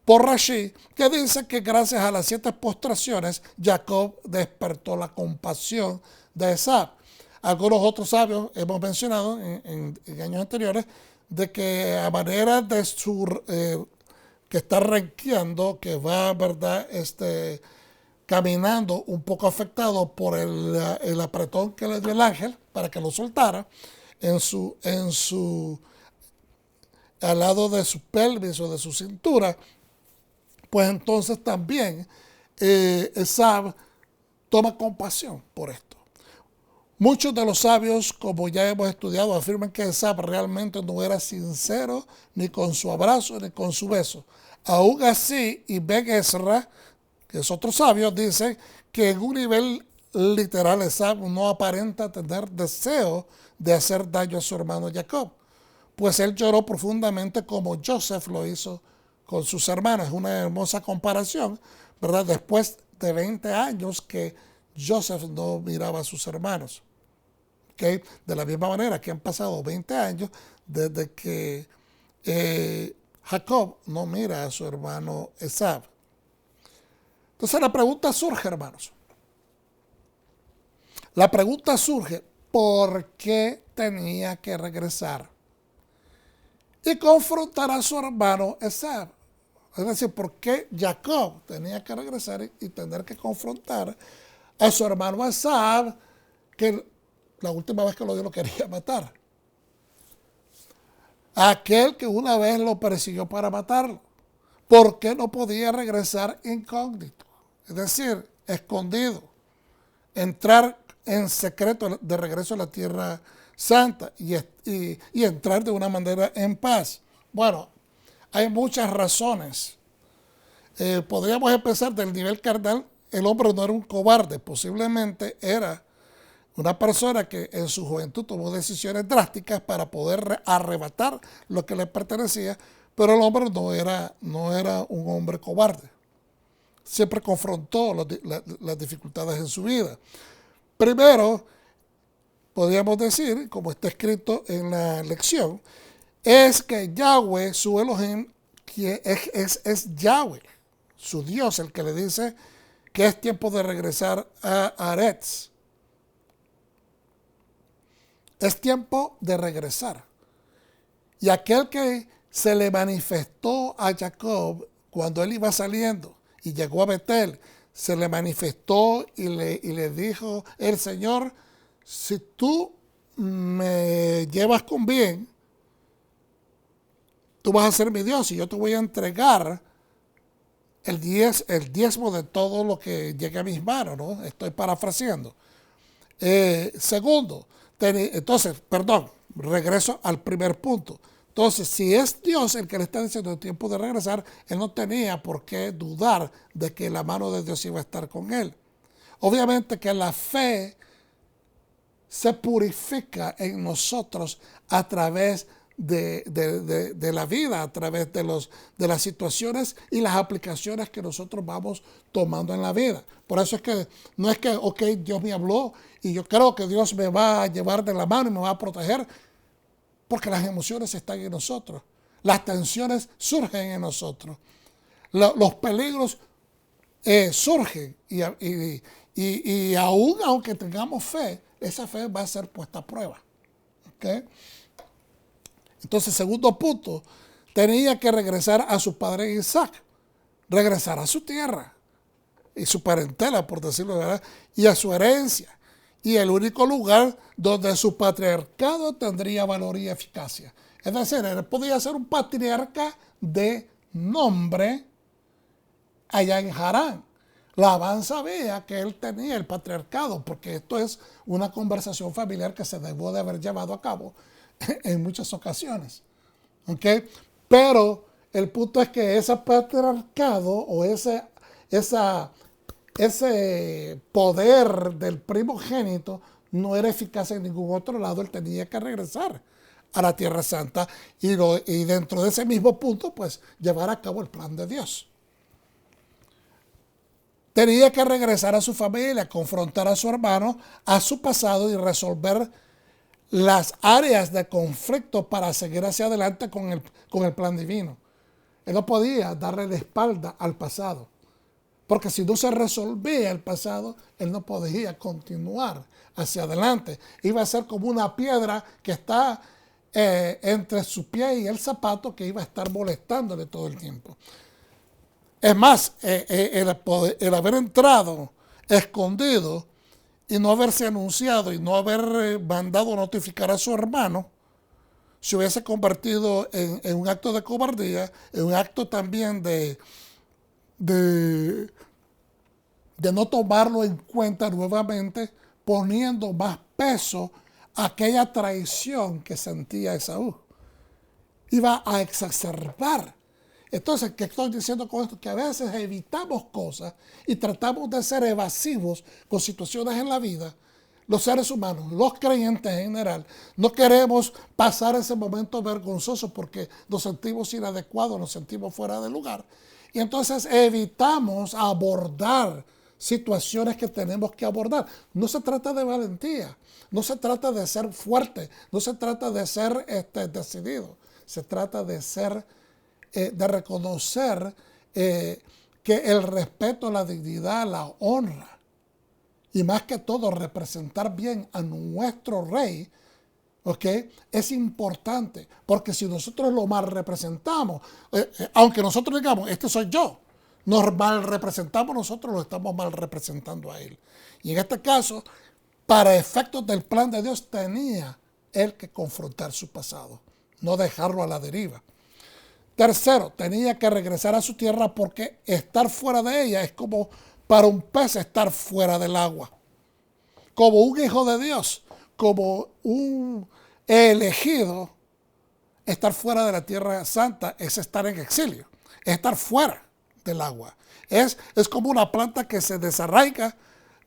por Rashi, que dice que gracias a las 7 postraciones, Jacob despertó la compasión de Esab. Algunos otros sabios hemos mencionado en años anteriores de que a manera de su que está renqueando, que va, ¿verdad?, caminando un poco afectado por el apretón que le dio el ángel para que lo soltara al lado de su pelvis o de su cintura, pues entonces también Esab toma compasión por esto. Muchos de los sabios, como ya hemos estudiado, afirman que Esab realmente no era sincero ni con su abrazo ni con su beso. Aún así, Ibn Ezra, que es otro sabio, dice que en un nivel literal Esab no aparenta tener deseo de hacer daño a su hermano Jacob, pues él lloró profundamente como Joseph lo hizo con sus hermanos. Es una hermosa comparación, ¿verdad? Después de 20 años que Joseph no miraba a sus hermanos. ¿Okay? De la misma manera que han pasado 20 años desde que Jacob no mira a su hermano Esab. Entonces la pregunta surge, hermanos. La pregunta surge, ¿por qué tenía que regresar y confrontar a su hermano Esab? Es decir, ¿por qué Jacob tenía que regresar y tener que confrontar a su hermano Esab, que la última vez que lo vio lo quería matar? Aquel que una vez lo persiguió para matarlo. ¿Por qué no podía regresar incógnito? Es decir, escondido. Entrar en secreto de regreso a la Tierra Santa y entrar de una manera en paz. Bueno, hay muchas razones. Podríamos empezar del nivel carnal. El hombre no era un cobarde, posiblemente era una persona que en su juventud tomó decisiones drásticas para poder arrebatar lo que le pertenecía, pero el hombre no era un hombre cobarde. Siempre confrontó las dificultades en su vida. Primero, podríamos decir, como está escrito en la lección, es que Yahweh, su Elohim, que es Yahweh, su Dios, el que le dice que es tiempo de regresar a Aretz. Es tiempo de regresar. Y aquel que se le manifestó a Jacob cuando él iba saliendo y llegó a Betel, se le manifestó y le dijo el Señor, si tú me llevas con bien, tú vas a ser mi Dios y yo te voy a entregar el diezmo de todo lo que llegue a mis manos, ¿no? Estoy parafraseando. Segundo, regreso al primer punto. Entonces, si es Dios el que le está diciendo el tiempo de regresar, él no tenía por qué dudar de que la mano de Dios iba a estar con él. Obviamente que la fe se purifica en nosotros a través de la vida, a través de las situaciones y las aplicaciones que nosotros vamos tomando en la vida. Por eso es que no es que, ok, Dios me habló y yo creo que Dios me va a llevar de la mano y me va a proteger, porque las emociones están en nosotros, las tensiones surgen en nosotros, los peligros surgen y aún aunque tengamos fe, esa fe va a ser puesta a prueba. ¿Okay? Entonces, segundo punto, tenía que regresar a su padre Isaac, regresar a su tierra y su parentela, por decirlo de verdad, y a su herencia, y el único lugar donde su patriarcado tendría valor y eficacia. Es decir, él podía ser un patriarca de nombre allá en Harán. Labán sabía que él tenía el patriarcado, porque esto es una conversación familiar que se debió de haber llevado a cabo en muchas ocasiones. ¿Okay? Pero el punto es que ese patriarcado o ese poder del primogénito no era eficaz en ningún otro lado. Él tenía que regresar a la Tierra Santa y dentro de ese mismo punto, pues, llevar a cabo el plan de Dios. Tenía que regresar a su familia, confrontar a su hermano, a su pasado y resolver las áreas de conflicto para seguir hacia adelante con el plan divino. Él no podía darle la espalda al pasado, porque si no se resolvía el pasado, él no podía continuar hacia adelante. Iba a ser como una piedra que está entre su pie y el zapato que iba a estar molestándole todo el tiempo. Es más, el haber entrado escondido y no haberse anunciado y no haber mandado notificar a su hermano, se hubiese convertido en un acto de cobardía, en un acto también de, de no tomarlo en cuenta nuevamente, poniendo más peso a aquella traición que sentía Esaú. Iba a exacerbar. Entonces, ¿qué estoy diciendo con esto? Que a veces evitamos cosas y tratamos de ser evasivos con situaciones en la vida. Los seres humanos, los creyentes en general, no queremos pasar ese momento vergonzoso porque nos sentimos inadecuados, nos sentimos fuera de lugar. Y entonces evitamos abordar situaciones que tenemos que abordar. No se trata de valentía, no se trata de ser fuerte, no se trata de ser decidido, se trata de ser, de reconocer que el respeto, la dignidad, la honra, y más que todo representar bien a nuestro rey, ¿ok? Es importante, porque si nosotros lo mal representamos, aunque nosotros digamos, este soy yo, nos mal representamos, nosotros lo estamos mal representando a él. Y en este caso, para efectos del plan de Dios, tenía él que confrontar su pasado, no dejarlo a la deriva. Tercero, tenía que regresar a su tierra porque estar fuera de ella es como para un pez estar fuera del agua. Como un hijo de Dios, como un elegido, estar fuera de la tierra santa es estar en exilio, es estar fuera del agua. Es como una planta que se desarraiga,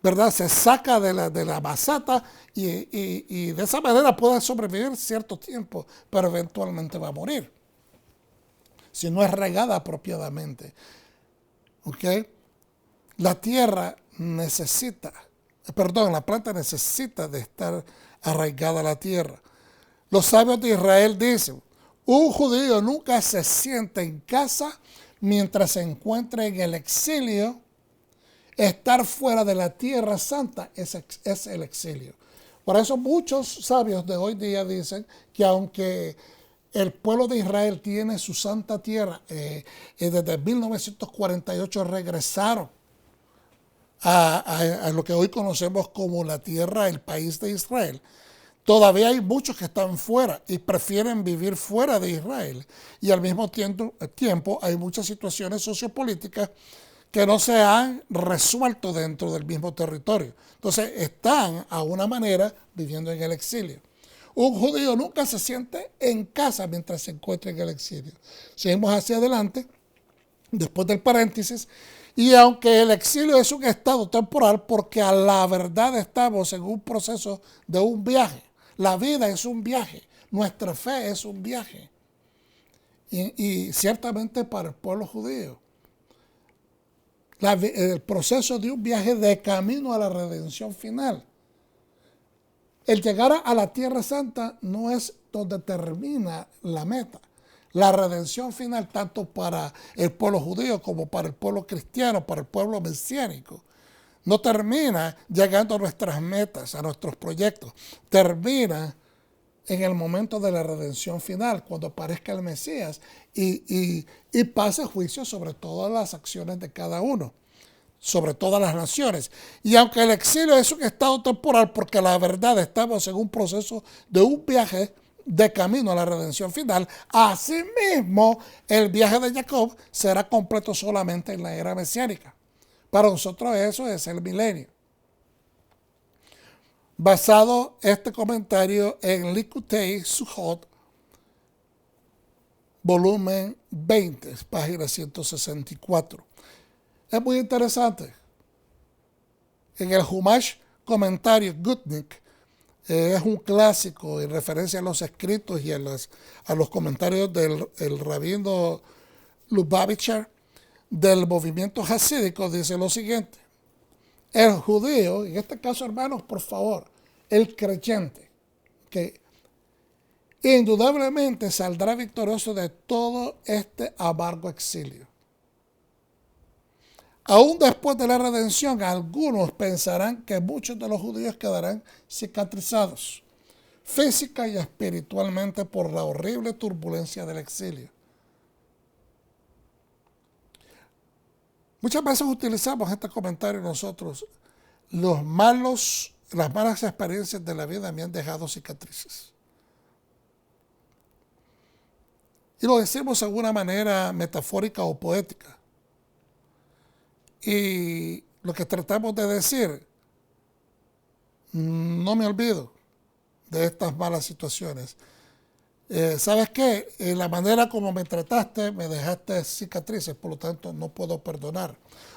¿verdad? Se saca de la maceta y de esa manera puede sobrevivir cierto tiempo, pero eventualmente va a morir si no es regada apropiadamente. ¿Ok? La planta necesita de estar arraigada a la tierra. Los sabios de Israel dicen, un judío nunca se sienta en casa mientras se encuentra en el exilio. Estar fuera de la tierra santa es el exilio. Por eso muchos sabios de hoy día dicen que aunque el pueblo de Israel tiene su santa tierra, desde 1948 regresaron a lo que hoy conocemos como la tierra, el país de Israel. Todavía hay muchos que están fuera y prefieren vivir fuera de Israel. Y al mismo tiempo hay muchas situaciones sociopolíticas que no se han resuelto dentro del mismo territorio. Entonces están a una manera viviendo en el exilio. Un judío nunca se siente en casa mientras se encuentra en el exilio. Seguimos hacia adelante, después del paréntesis, y aunque el exilio es un estado temporal, porque a la verdad estamos en un proceso de un viaje. La vida es un viaje, nuestra fe es un viaje. Y ciertamente para el pueblo judío, el proceso de un viaje de camino a la redención final. El llegar a la Tierra Santa no es donde termina la meta. La redención final, tanto para el pueblo judío como para el pueblo cristiano, para el pueblo mesiánico, no termina llegando a nuestras metas, a nuestros proyectos. Termina en el momento de la redención final, cuando aparezca el Mesías y pase juicio sobre todas las acciones de cada uno, sobre todas las naciones. Y aunque el exilio es un estado temporal, porque la verdad estamos en un proceso de un viaje de camino a la redención final, asimismo el viaje de Jacob será completo solamente en la era mesiánica. Para nosotros eso es el milenio. Basado este comentario en Likutei Sukkot, volumen 20, página 164. Es muy interesante. En el Humash comentario Gutnick, es un clásico en referencia a los escritos y a los comentarios del rabino Lubavitcher del movimiento hasídico, dice lo siguiente: el judío, en este caso, hermanos, por favor, el creyente, que indudablemente saldrá victorioso de todo este amargo exilio. Aún después de la redención, algunos pensarán que muchos de los judíos quedarán cicatrizados, física y espiritualmente por la horrible turbulencia del exilio. Muchas veces utilizamos este comentario nosotros. Las malas experiencias de la vida me han dejado cicatrices. Y lo decimos de alguna manera metafórica o poética. Y lo que tratamos de decir, no me olvido de estas malas situaciones. ¿Sabes qué? La manera como me trataste, me dejaste cicatrices, por lo tanto no puedo perdonar.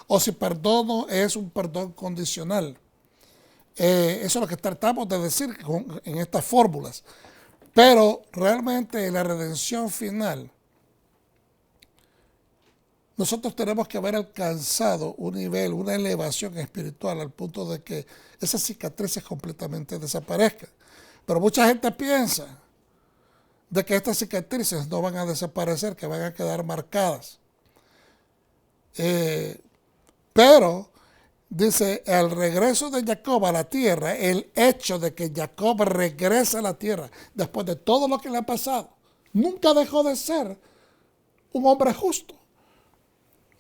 O si perdono, es un perdón condicional. Eso es lo que tratamos de decir en estas fórmulas. Pero realmente la redención final, nosotros tenemos que haber alcanzado un nivel, una elevación espiritual al punto de que esas cicatrices completamente desaparezcan. Pero mucha gente piensa de que estas cicatrices no van a desaparecer, que van a quedar marcadas. Pero, dice, el regreso de Jacob a la tierra, el hecho de que Jacob regrese a la tierra después de todo lo que le ha pasado, nunca dejó de ser un hombre justo.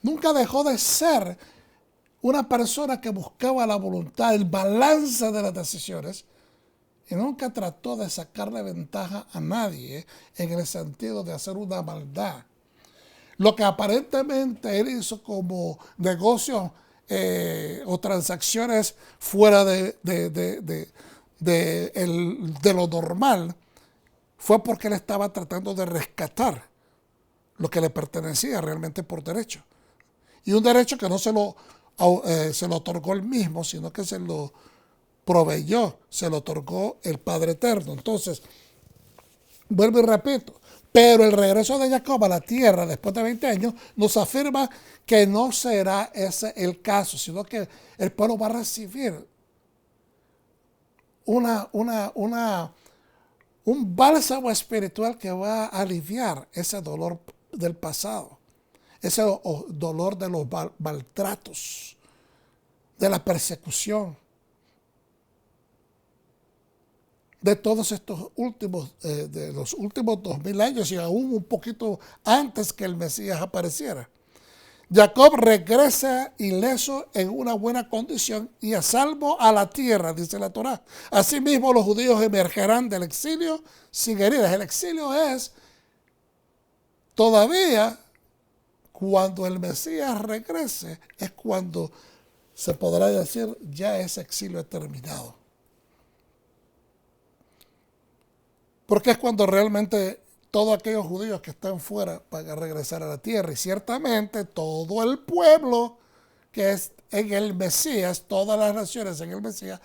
Nunca dejó de ser una persona que buscaba la voluntad, el balance de las decisiones, y nunca trató de sacarle ventaja a nadie en el sentido de hacer una maldad. Lo que aparentemente él hizo como negocios o transacciones fuera de lo normal fue porque él estaba tratando de rescatar lo que le pertenecía realmente por derecho. Y un derecho que no se lo otorgó él mismo, sino que se lo proveyó, se lo otorgó el Padre Eterno. Entonces, vuelvo y repito, pero el regreso de Jacob a la tierra después de 20 años nos afirma que no será ese el caso, sino que el pueblo va a recibir un bálsamo espiritual que va a aliviar ese dolor del pasado, ese dolor de los maltratos, de la persecución, de todos estos últimos, de los últimos 2000 años y aún un poquito antes que el Mesías apareciera. Jacob regresa ileso en una buena condición y a salvo a la tierra, dice la Torá. Asimismo, los judíos emergerán del exilio sin heridas. El exilio es todavía cuando el Mesías regrese, es cuando se podrá decir ya ese exilio ha terminado. Porque es cuando realmente todos aquellos judíos que están fuera van a regresar a la tierra. Y ciertamente todo el pueblo que es en el Mesías, todas las naciones en el Mesías,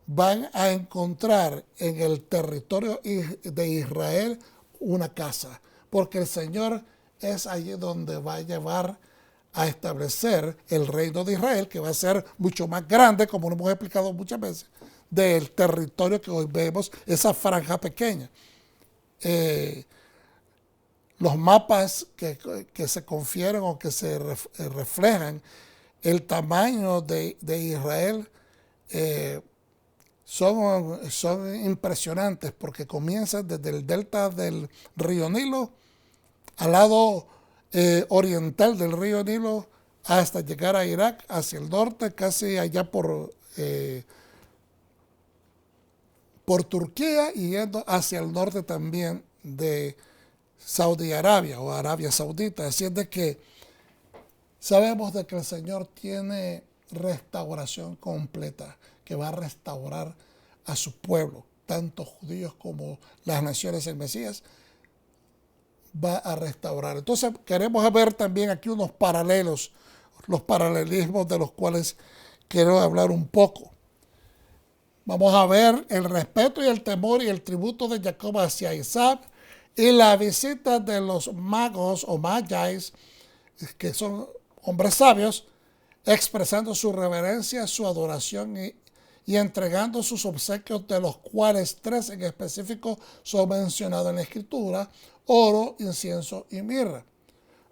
van a encontrar en el territorio de Israel una casa. Porque el Señor es allí donde va a llevar a establecer el reino de Israel, que va a ser mucho más grande, como lo hemos explicado muchas veces, del territorio que hoy vemos, esa franja pequeña. Los mapas que se confieren o que se reflejan el tamaño de Israel son impresionantes, porque comienzan desde el delta del río Nilo al lado oriental del río Nilo hasta llegar a Irak, hacia el norte, casi allá por Turquía y yendo hacia el norte también de Saudi Arabia o Arabia Saudita. Así es de que sabemos de que el Señor tiene restauración completa, que va a restaurar a su pueblo, tanto judíos como las naciones del Mesías, va a restaurar. Entonces queremos ver también aquí unos paralelos, los paralelismos de los cuales quiero hablar un poco. Vamos a ver el respeto y el temor y el tributo de Jacob hacia Isaac y la visita de los magos o magis, que son hombres sabios, expresando su reverencia, su adoración y entregando sus obsequios, de los cuales 3 en específico son mencionados en la Escritura: oro, incienso y mirra.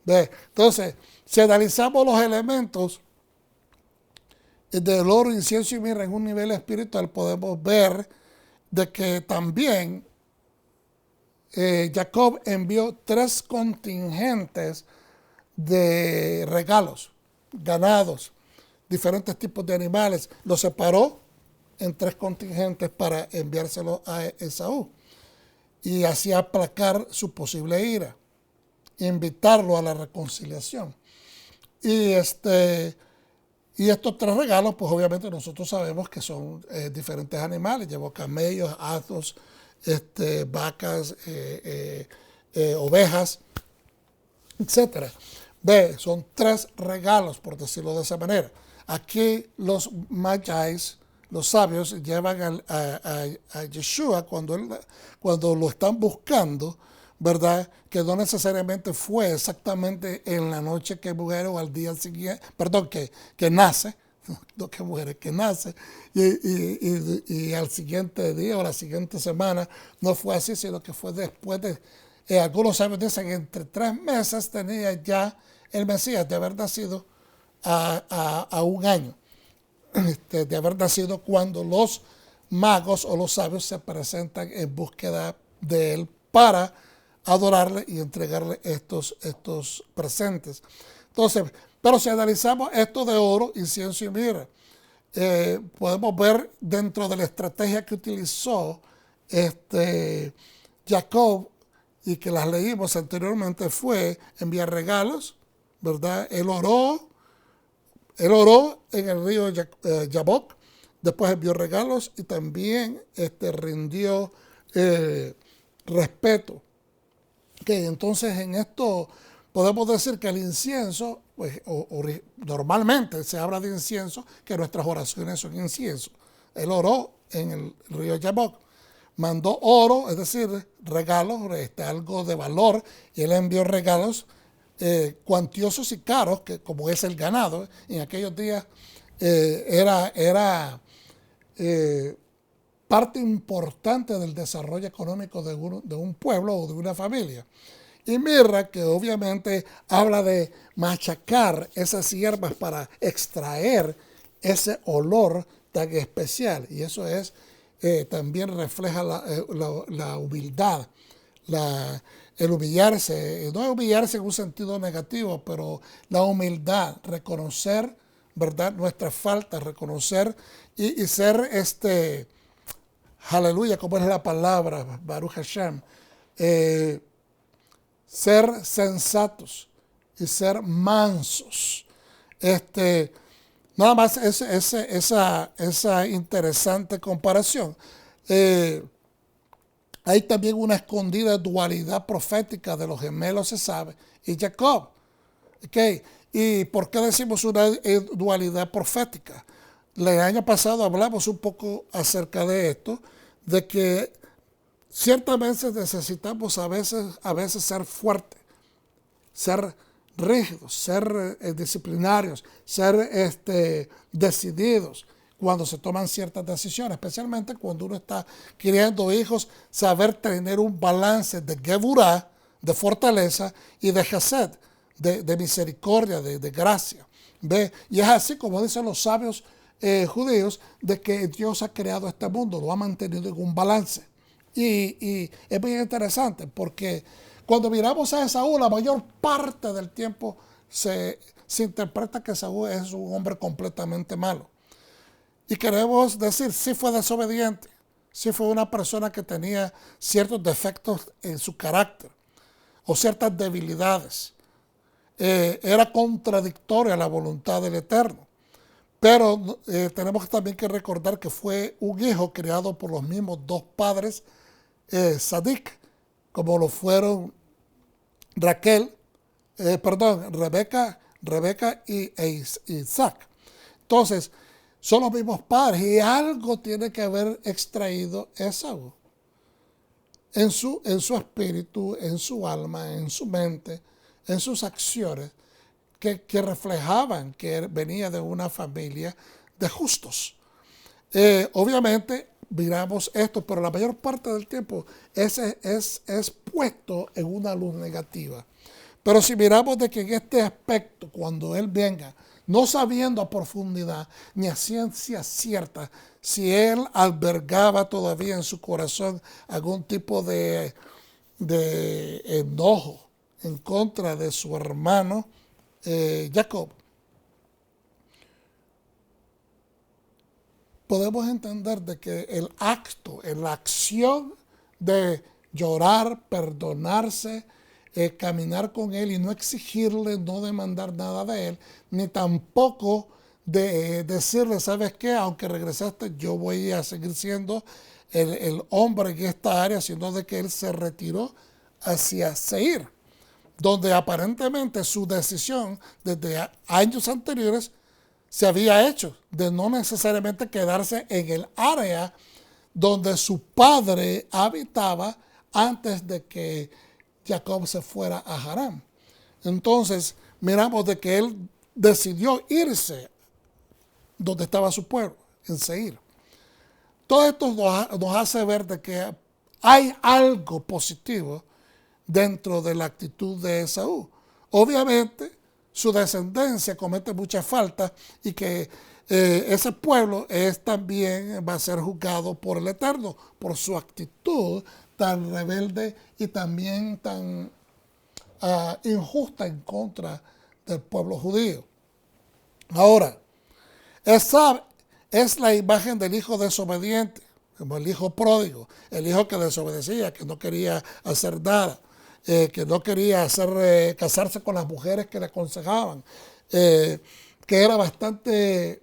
Entonces, si analizamos los elementos del oro, incienso y mirra en un nivel espiritual, podemos ver de que también Jacob envió 3 contingentes de regalos, ganados, diferentes tipos de animales. Los separó en 3 contingentes para enviárselos a Esaú y así aplacar su posible ira, invitarlo a la reconciliación. Y estos 3 regalos, pues obviamente nosotros sabemos que son diferentes animales. Llevó camellos, asnos, vacas, ovejas, etcétera. Ve, son 3 regalos, por decirlo de esa manera. Aquí los magis, los sabios, llevan a Yeshua cuando lo están buscando, ¿verdad? Que no necesariamente fue exactamente en la noche que muere o al día siguiente, perdón, que nace, no que muere, que nace, y al siguiente día o la siguiente semana. No fue así, sino que fue después de, algunos sabios dicen, entre 3 meses tenía ya el Mesías de haber nacido a un año, de haber nacido cuando los magos o los sabios se presentan en búsqueda de él para adorarle y entregarle estos presentes. Entonces, pero si analizamos esto de oro, incienso y mirra, podemos ver dentro de la estrategia que utilizó Jacob, y que las leímos anteriormente, fue enviar regalos, ¿verdad? Él oró en el río Yabok, después envió regalos y también rindió respeto. Okay, entonces en esto podemos decir que el incienso, pues normalmente se habla de incienso, que nuestras oraciones son incienso. Él oró en el río Yabok, mandó oro, es decir, regalos, algo de valor, y él envió regalos cuantiosos y caros, que como es el ganado, en aquellos días era parte importante del desarrollo económico de un pueblo o de una familia. Y mirra, que obviamente habla de machacar esas hierbas para extraer ese olor tan especial, y eso también refleja la humildad, el humillarse, no humillarse en un sentido negativo, pero la humildad, reconocer, ¿verdad?, nuestras faltas, reconocer y ser aleluya, como es la palabra, Baruch Hashem, ser sensatos y ser mansos. Nada más esa interesante comparación. Hay también una escondida dualidad profética de los gemelos Esaú y Jacob. Okay. ¿Y por qué decimos una dualidad profética? El año pasado hablamos un poco acerca de esto, de que ciertamente necesitamos a veces ser fuertes, ser rígidos, ser disciplinarios, ser decididos cuando se toman ciertas decisiones, especialmente cuando uno está criando hijos, saber tener un balance de Geburah, de fortaleza, y de Hesed, de misericordia, de gracia. ¿Ve? Y es así como dicen los sabios judíos, de que Dios ha creado este mundo, lo ha mantenido en un balance. Y es muy interesante porque cuando miramos a Esaú, la mayor parte del tiempo se interpreta que Esaú es un hombre completamente malo. Y queremos decir, sí fue desobediente, sí fue una persona que tenía ciertos defectos en su carácter o ciertas debilidades. Era contradictoria a la voluntad del Eterno. Pero tenemos también que recordar que fue un hijo criado por los mismos 2 padres Sadik, como lo fueron Rebeca y Isaac. Entonces, son los mismos padres y algo tiene que haber extraído Esaú en su espíritu, en su alma, en su mente, en sus acciones, que reflejaban que venía de una familia de justos. Obviamente miramos esto, pero la mayor parte del tiempo es puesto en una luz negativa. Pero si miramos de que en este aspecto, cuando Él venga, no sabiendo a profundidad ni a ciencia cierta si Él albergaba todavía en su corazón algún tipo de enojo en contra de su hermano Jacob, podemos entender de que el acto, la acción de llorar, perdonarse, caminar con él y no exigirle, no demandar nada de él, ni tampoco de decirle, ¿sabes qué? Aunque regresaste, yo voy a seguir siendo el hombre en esta área, sino de que él se retiró hacia Seir, donde aparentemente su decisión desde años anteriores se había hecho de no necesariamente quedarse en el área donde su padre habitaba antes de que Jacob se fuera a Harán. Entonces miramos de que él decidió irse donde estaba su pueblo, en Seir. Todo esto nos hace ver de que hay algo positivo dentro de la actitud de Esaú. Obviamente, su descendencia comete muchas faltas y que ese pueblo también va a ser juzgado por el Eterno, por su actitud tan rebelde y también tan injusta en contra del pueblo judío. Ahora, Esab es la imagen del hijo desobediente, como el hijo pródigo, el hijo que desobedecía, que no quería hacer nada, que no quería casarse con las mujeres que le aconsejaban, que era bastante,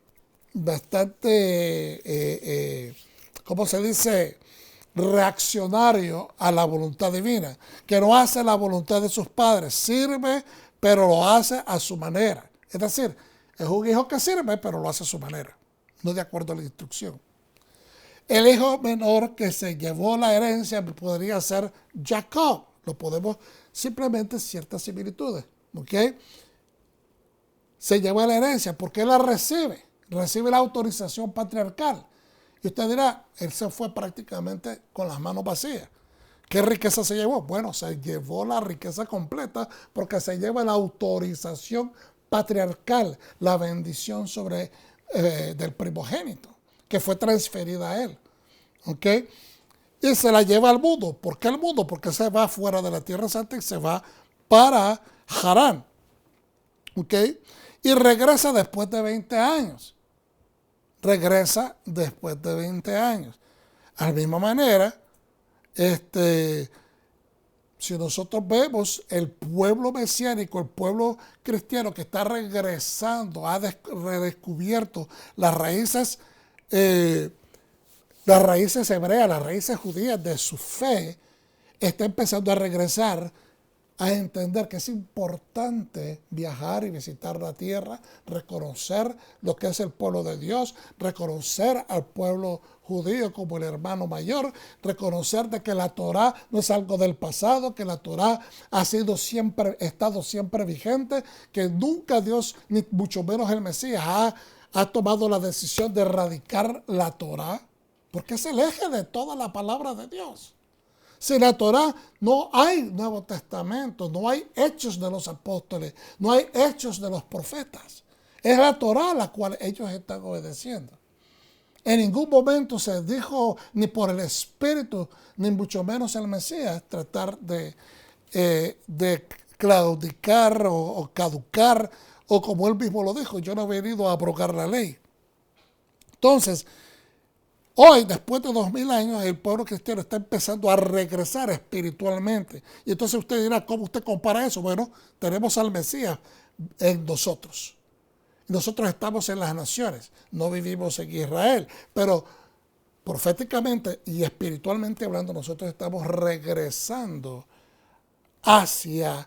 ¿cómo se dice?, reaccionario a la voluntad divina, que no hace la voluntad de sus padres, sirve, pero lo hace a su manera. Es decir, es un hijo que sirve, pero lo hace a su manera, no de acuerdo a la instrucción. El hijo menor que se llevó la herencia podría ser Jacob. Lo podemos simplemente ciertas similitudes. ¿Ok? Se lleva la herencia porque él la recibe. Recibe la autorización patriarcal. Y usted dirá, él se fue prácticamente con las manos vacías. ¿Qué riqueza se llevó? Bueno, se llevó la riqueza completa porque se lleva la autorización patriarcal, la bendición sobre del primogénito, que fue transferida a él. ¿Ok? Y se la lleva al mundo. ¿Por qué al mundo? Porque se va fuera de la Tierra Santa y se va para Harán. ¿Ok? Y regresa después de 20 años. Regresa después de 20 años. A la misma manera, si nosotros vemos el pueblo mesiánico, el pueblo cristiano que está regresando, ha redescubierto las raíces hebreas, las raíces judías de su fe, está empezando a regresar a entender que es importante viajar y visitar la tierra, reconocer lo que es el pueblo de Dios, reconocer al pueblo judío como el hermano mayor, reconocer de que la Torá no es algo del pasado, que la Torá ha estado siempre vigente, que nunca Dios, ni mucho menos el Mesías, ha tomado la decisión de erradicar la Torá, porque es el eje de toda la palabra de Dios. Sin la Torá no hay Nuevo Testamento, no hay hechos de los apóstoles, no hay hechos de los profetas. Es la Torá a la cual ellos están obedeciendo. En ningún momento se dijo, ni por el Espíritu, ni mucho menos el Mesías, tratar de claudicar o caducar, o como él mismo lo dijo, yo no he venido a abrogar la ley. Entonces, hoy, después de 2000 años, el pueblo cristiano está empezando a regresar espiritualmente. Y entonces usted dirá, ¿cómo usted compara eso? Bueno, tenemos al Mesías en nosotros. Nosotros estamos en las naciones, no vivimos en Israel, pero proféticamente y espiritualmente hablando, nosotros estamos regresando hacia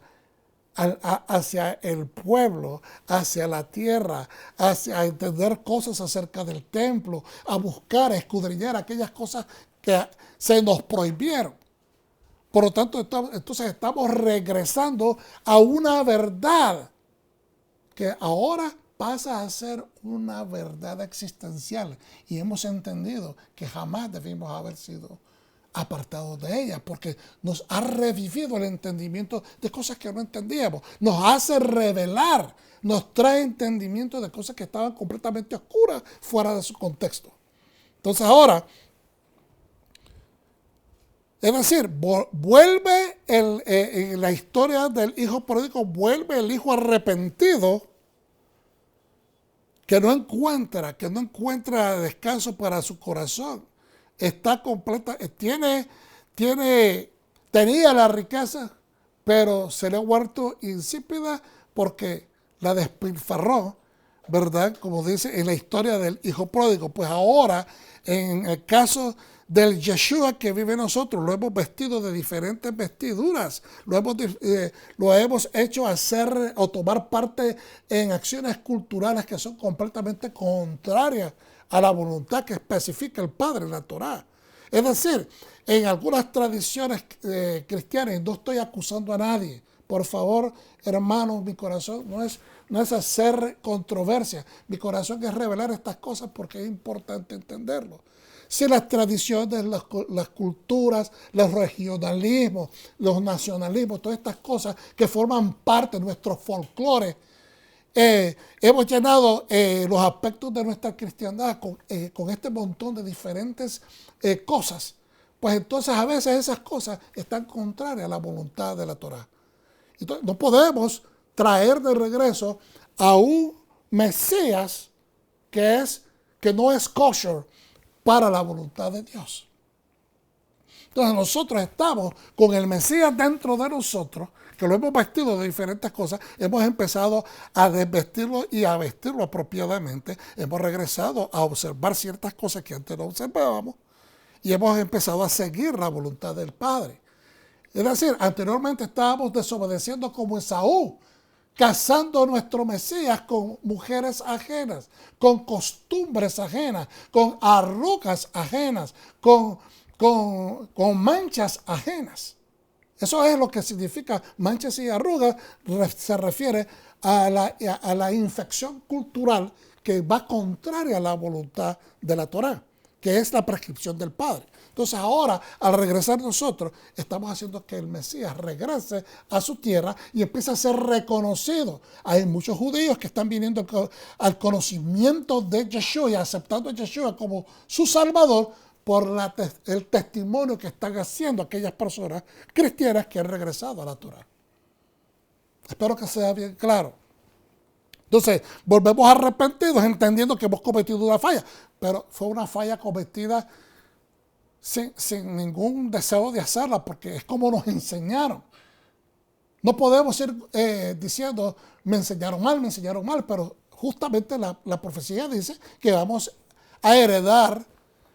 el pueblo, hacia la tierra, hacia entender cosas acerca del templo, a buscar, a escudriñar aquellas cosas que se nos prohibieron. Por lo tanto, entonces estamos regresando a una verdad que ahora pasa a ser una verdad existencial y hemos entendido que jamás debimos haber sido apartados de ella, porque nos ha revivido el entendimiento de cosas que no entendíamos, nos hace revelar, nos trae entendimiento de cosas que estaban completamente oscuras fuera de su contexto. Entonces ahora, es decir, vuelve en la historia del hijo pródigo, vuelve el hijo arrepentido que no encuentra descanso para su corazón. Está completa, tenía la riqueza, pero se le ha vuelto insípida porque la despilfarró, ¿verdad? Como dice en la historia del hijo pródigo. Pues ahora, en el caso del Yeshua que vive en nosotros, lo hemos vestido de diferentes vestiduras, lo hemos hecho hacer o tomar parte en acciones culturales que son completamente contrarias a la voluntad que especifica el Padre en la Torá. Es decir, en algunas tradiciones cristianas, no estoy acusando a nadie, por favor, hermanos, mi corazón no es hacer controversia, mi corazón es revelar estas cosas porque es importante entenderlo. Si las tradiciones, las culturas, los regionalismos, los nacionalismos, todas estas cosas que forman parte de nuestro folclore, hemos llenado los aspectos de nuestra cristiandad con este montón de diferentes cosas, pues entonces a veces esas cosas están contrarias a la voluntad de la Torá. Entonces, no podemos traer de regreso a un Mesías que no es kosher para la voluntad de Dios. Entonces nosotros estamos con el Mesías dentro de nosotros, que lo hemos vestido de diferentes cosas, hemos empezado a desvestirlo y a vestirlo apropiadamente, hemos regresado a observar ciertas cosas que antes no observábamos y hemos empezado a seguir la voluntad del Padre. Es decir, anteriormente estábamos desobedeciendo como Esaú, casando nuestro Mesías con mujeres ajenas, con costumbres ajenas, con arrugas ajenas, con manchas ajenas. Eso es lo que significa manchas y arrugas, se refiere a la infección cultural que va contraria a la voluntad de la Torá, que es la prescripción del Padre. Entonces ahora, al regresar nosotros, estamos haciendo que el Mesías regrese a su tierra y empiece a ser reconocido. Hay muchos judíos que están viniendo al conocimiento de Yeshua y aceptando a Yeshua como su Salvador por el testimonio que están haciendo aquellas personas cristianas que han regresado a la Torá. Espero que sea bien claro. Entonces, volvemos arrepentidos entendiendo que hemos cometido una falla, pero fue una falla cometida sin ningún deseo de hacerla, porque es como nos enseñaron. No podemos ir diciendo, me enseñaron mal, pero justamente la profecía dice que vamos a heredar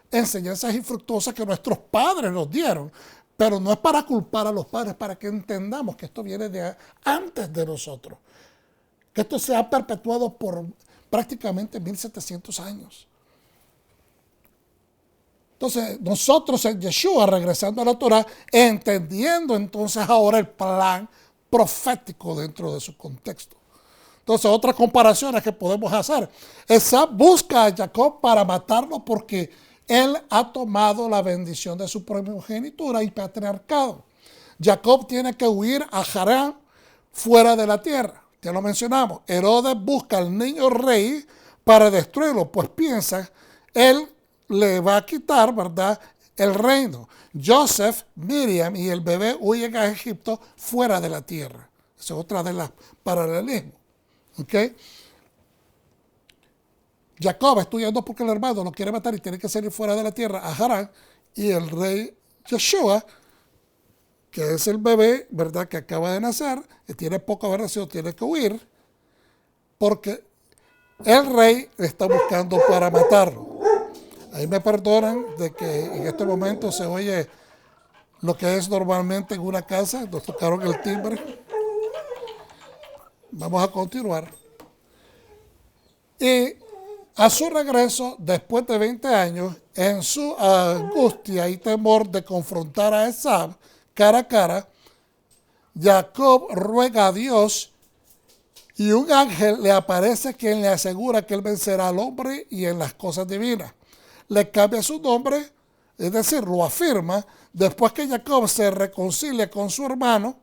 enseñanzas infructuosas que nuestros padres nos dieron, pero no es para culpar a los padres, para que entendamos que esto viene de antes de nosotros, que esto se ha perpetuado por prácticamente 1700 años. Entonces, nosotros en Yeshua, regresando a la Torá, entendiendo entonces ahora el plan profético dentro de su contexto. Entonces, otras comparaciones que podemos hacer. Esab busca a Jacob para matarlo porque él ha tomado la bendición de su primogenitura y patriarcado. Jacob tiene que huir a Harán, fuera de la tierra. Ya lo mencionamos. Herodes busca al niño rey para destruirlo, pues piensa, él le va a quitar, ¿verdad?, el reino. Joseph, Miriam y el bebé huyen a Egipto fuera de la tierra. Esa es otra de las paralelismos. ¿Okay? Jacob está huyendo porque el hermano lo quiere matar y tiene que salir fuera de la tierra a Harán. Y el rey Yeshua, que es el bebé, ¿verdad?, que acaba de nacer, que tiene poco haber nacido, tiene que huir porque el rey le está buscando para matarlo. Ahí me perdonan de que en este momento se oye lo que es normalmente en una casa. Nos tocaron el timbre. Vamos a continuar. Y a su regreso, después de 20 años, en su angustia y temor de confrontar a Esab cara a cara, Jacob ruega a Dios y un ángel le aparece quien le asegura que él vencerá al hombre y en las cosas divinas. Le cambia su nombre es decir, lo afirma, después que Jacob se reconcilia con su hermano,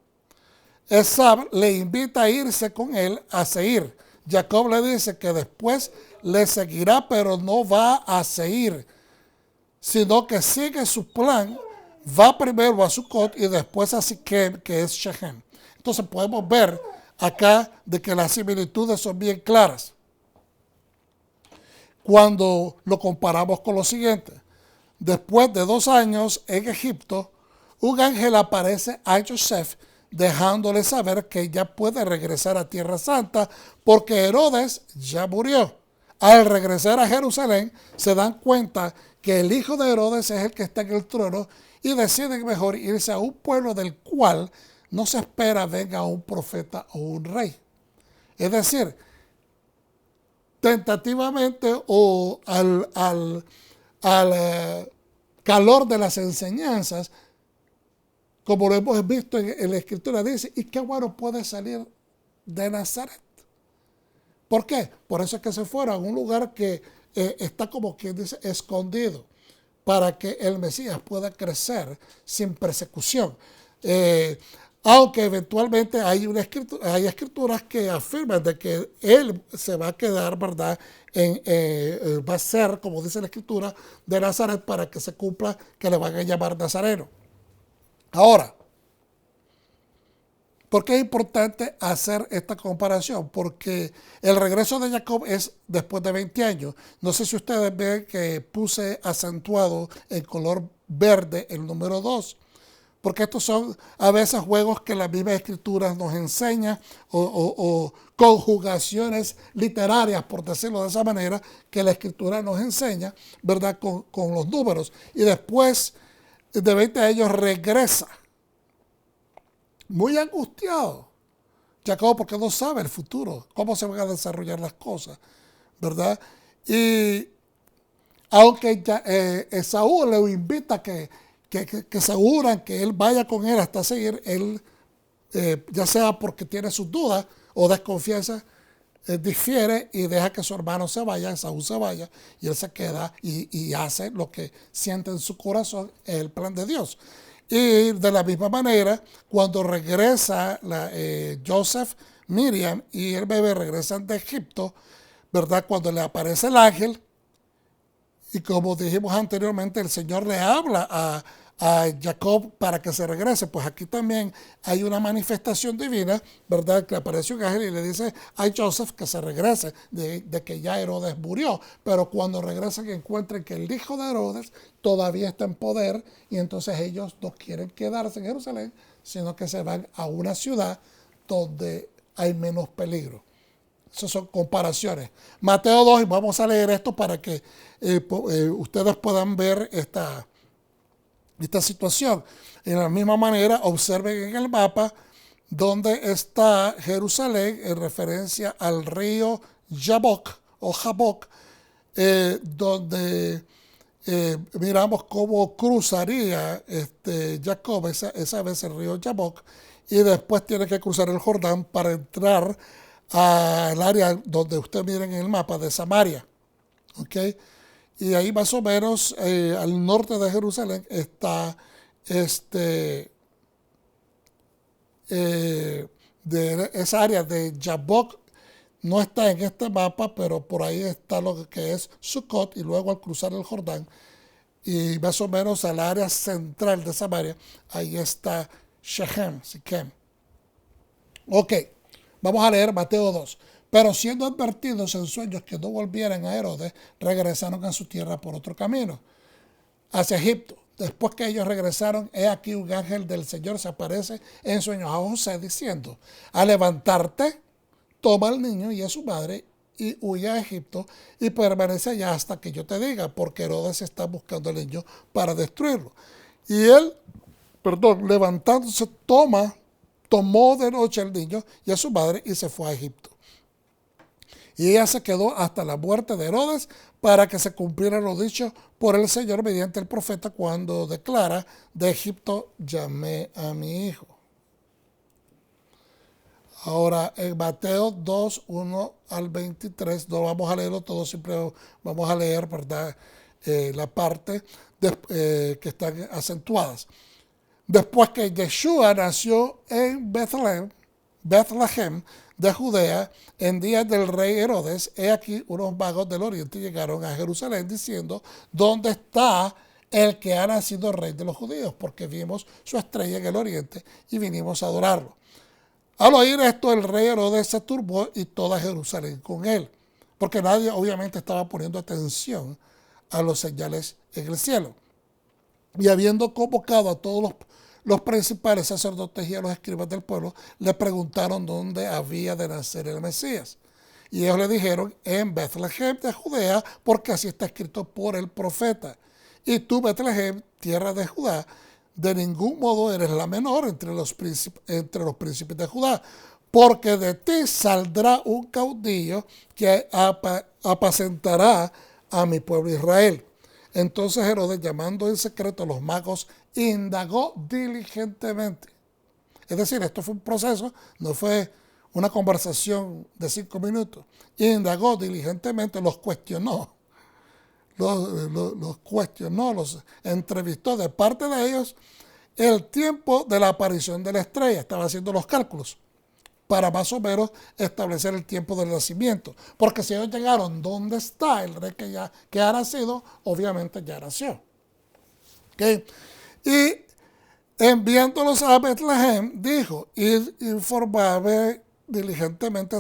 Esab le invita a irse con él a Seir. Jacob le dice que después le seguirá, pero no va a Seir, sino que sigue su plan, va primero a Sucot y después a Siquem, que es Shechem. Entonces podemos ver acá de que las similitudes son bien claras cuando lo comparamos con lo siguiente. Después de 2 años en Egipto, un ángel aparece a Joseph dejándole saber que ya puede regresar a Tierra Santa porque Herodes ya murió. Al regresar a Jerusalén se dan cuenta que el hijo de Herodes es el que está en el trono y deciden mejor irse a un pueblo del cual no se espera venga un profeta o un rey. Es decir, tentativamente o al calor de las enseñanzas, como lo hemos visto en la Escritura, dice, ¿y qué bueno puede salir de Nazaret? ¿Por qué? Por eso es que se fueron a un lugar que está como quien dice escondido, para que el Mesías pueda crecer sin persecución. Aunque eventualmente hay escrituras que afirman de que él se va a quedar, ¿verdad? Va a ser, como dice la escritura, de Nazaret para que se cumpla que le van a llamar Nazareno. Ahora, ¿por qué es importante hacer esta comparación? Porque el regreso de Jacob es después de 20 años. No sé si ustedes ven que puse acentuado en color verde el número 2. Porque estos son a veces juegos que la misma escritura nos enseña o conjugaciones literarias, por decirlo de esa manera, que la escritura nos enseña, ¿verdad? Con los números. Y después de 20 años regresa, muy angustiado. Jacob, porque no sabe el futuro, cómo se van a desarrollar las cosas, ¿verdad? Y aunque Esaú le invita a que se aseguran que él vaya con él hasta seguir, él, ya sea porque tiene sus dudas o desconfianza, difiere y deja que su hermano se vaya, Esaú se vaya, y él se queda y hace lo que siente en su corazón, el plan de Dios. Y de la misma manera, cuando regresa Joseph, Miriam y el bebé regresan de Egipto, ¿verdad? Cuando le aparece el ángel, y como dijimos anteriormente, el Señor le habla a Jacob para que se regrese. Pues aquí también hay una manifestación divina, ¿verdad? Que aparece un ángel y le dice a Joseph que se regrese, de que ya Herodes murió. Pero cuando regresan encuentran que el hijo de Herodes todavía está en poder y entonces ellos no quieren quedarse en Jerusalén, sino que se van a una ciudad donde hay menos peligro. Esas son comparaciones. Mateo 2, y vamos a leer esto para que ustedes puedan ver esta situación. De la misma manera, observen en el mapa donde está Jerusalén en referencia al río Jabbok o Jabbok, donde miramos cómo cruzaría Jacob esa vez el río Jabbok, y después tiene que cruzar el Jordán para entrar al área donde ustedes miren en el mapa de Samaria. ¿Ok? Y ahí más o menos al norte de Jerusalén está de esa área de Jabbok. No está en este mapa, pero por ahí está lo que es Sucot, y luego al cruzar el Jordán y más o menos al área central de Samaria, ahí está Shechem, Siquem. Ok, vamos a leer Mateo 2. Pero siendo advertidos en sueños que no volvieran a Herodes, regresaron a su tierra por otro camino, hacia Egipto. Después que ellos regresaron, he aquí un ángel del Señor se aparece en sueños a José diciendo: a levantarte, toma al niño y a su madre y huye a Egipto y permanece allá hasta que yo te diga, porque Herodes está buscando al niño para destruirlo. Y él, levantándose, tomó de noche al niño y a su madre y se fue a Egipto. Y ella se quedó hasta la muerte de Herodes para que se cumpliera lo dicho por el Señor mediante el profeta cuando declara: de Egipto llamé a mi hijo. Ahora, en Mateo 2, 1 al 23, no vamos a leerlo todo, siempre vamos a leer, ¿verdad? La parte que están acentuadas. Después que Yeshua nació en Bethlehem de Judea, en días del rey Herodes, he aquí unos magos del oriente llegaron a Jerusalén diciendo, ¿dónde está el que ha nacido rey de los judíos? Porque vimos su estrella en el oriente y vinimos a adorarlo. Al oír esto, el rey Herodes se turbó y toda Jerusalén con él, porque nadie obviamente estaba poniendo atención a los señales en el cielo. Y habiendo convocado a todos los principales sacerdotes y a los escribas del pueblo, le preguntaron dónde había de nacer el Mesías. Y ellos le dijeron, en Bethlehem de Judea, porque así está escrito por el profeta. Y tú, Bethlehem, tierra de Judá, de ningún modo eres la menor entre los príncipes de Judá, porque de ti saldrá un caudillo que apacentará a mi pueblo Israel. Entonces Herodes, llamando en secreto a los magos, indagó diligentemente. Es decir, esto fue un proceso, no fue una conversación de 5 minutos. Indagó diligentemente, los cuestionó. Los cuestionó, los entrevistó de parte de ellos el tiempo de la aparición de la estrella. Estaba haciendo los cálculos para más o menos establecer el tiempo del nacimiento. Porque si ellos llegaron, ¿dónde está el rey que ha nacido? Obviamente ya nació. ¿Okay? Y enviándolos a Bethlehem, dijo, informarse diligentemente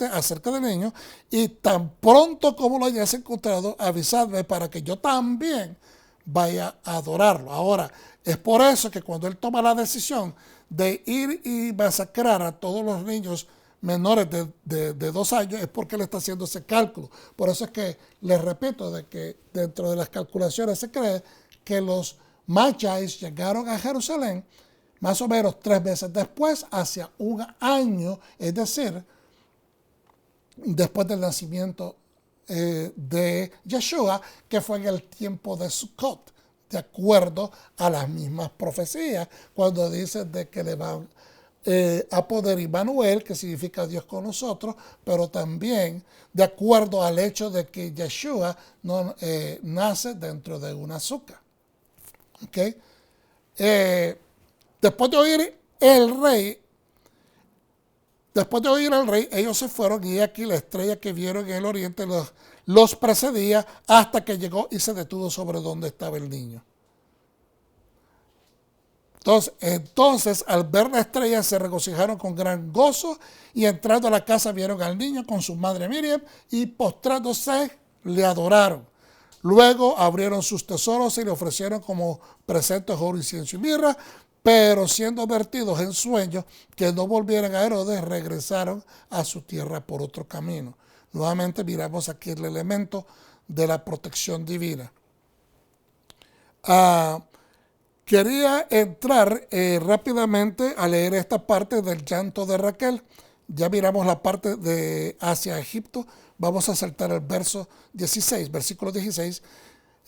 acerca del niño, y tan pronto como lo hayas encontrado, avisadme para que yo también vaya a adorarlo. Ahora, es por eso que cuando él toma la decisión de ir y masacrar a todos los niños menores de 2 años, es porque él está haciendo ese cálculo. Por eso es que les repito de que dentro de las calculaciones se cree que los Magis llegaron a Jerusalén más o menos 3 meses después, hacia 1 año, es decir, después del nacimiento de Yeshua, que fue en el tiempo de Sukkot, de acuerdo a las mismas profecías, cuando dice de que le van a poder Immanuel, que significa Dios con nosotros, pero también de acuerdo al hecho de que Yeshua no, nace dentro de una azúcar. ¿Okay? Después de oír el rey, ellos se fueron y aquí la estrella que vieron en el oriente los precedía hasta que llegó y se detuvo sobre donde estaba el niño. Entonces, al ver la estrella se regocijaron con gran gozo y entrando a la casa vieron al niño con su madre Miriam y postrándose le adoraron. Luego abrieron sus tesoros y le ofrecieron como presentes oro, incienso y mirra, pero siendo advertidos en sueños que no volvieran a Herodes, regresaron a su tierra por otro camino. Nuevamente miramos aquí el elemento de la protección divina. Quería entrar rápidamente a leer esta parte del llanto de Raquel. Ya miramos la parte de hacia Egipto. Vamos a saltar el verso 16, versículo 16.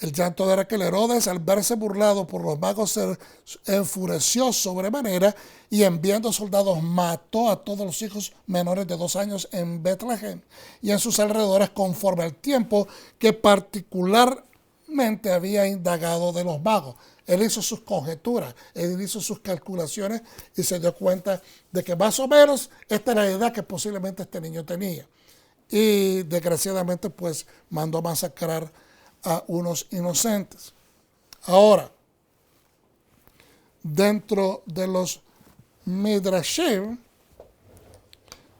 El llanto de Raquel. Herodes, al verse burlado por los magos, se enfureció sobremanera y enviando soldados mató a todos los hijos menores de 2 años en Bethlehem y en sus alrededores, conforme al tiempo que particularmente había indagado de los magos. Él hizo sus conjeturas, él hizo sus calculaciones y se dio cuenta de que más o menos esta era la edad que posiblemente este niño tenía. Y desgraciadamente pues mandó a masacrar a unos inocentes. Ahora, dentro de los Midrashim,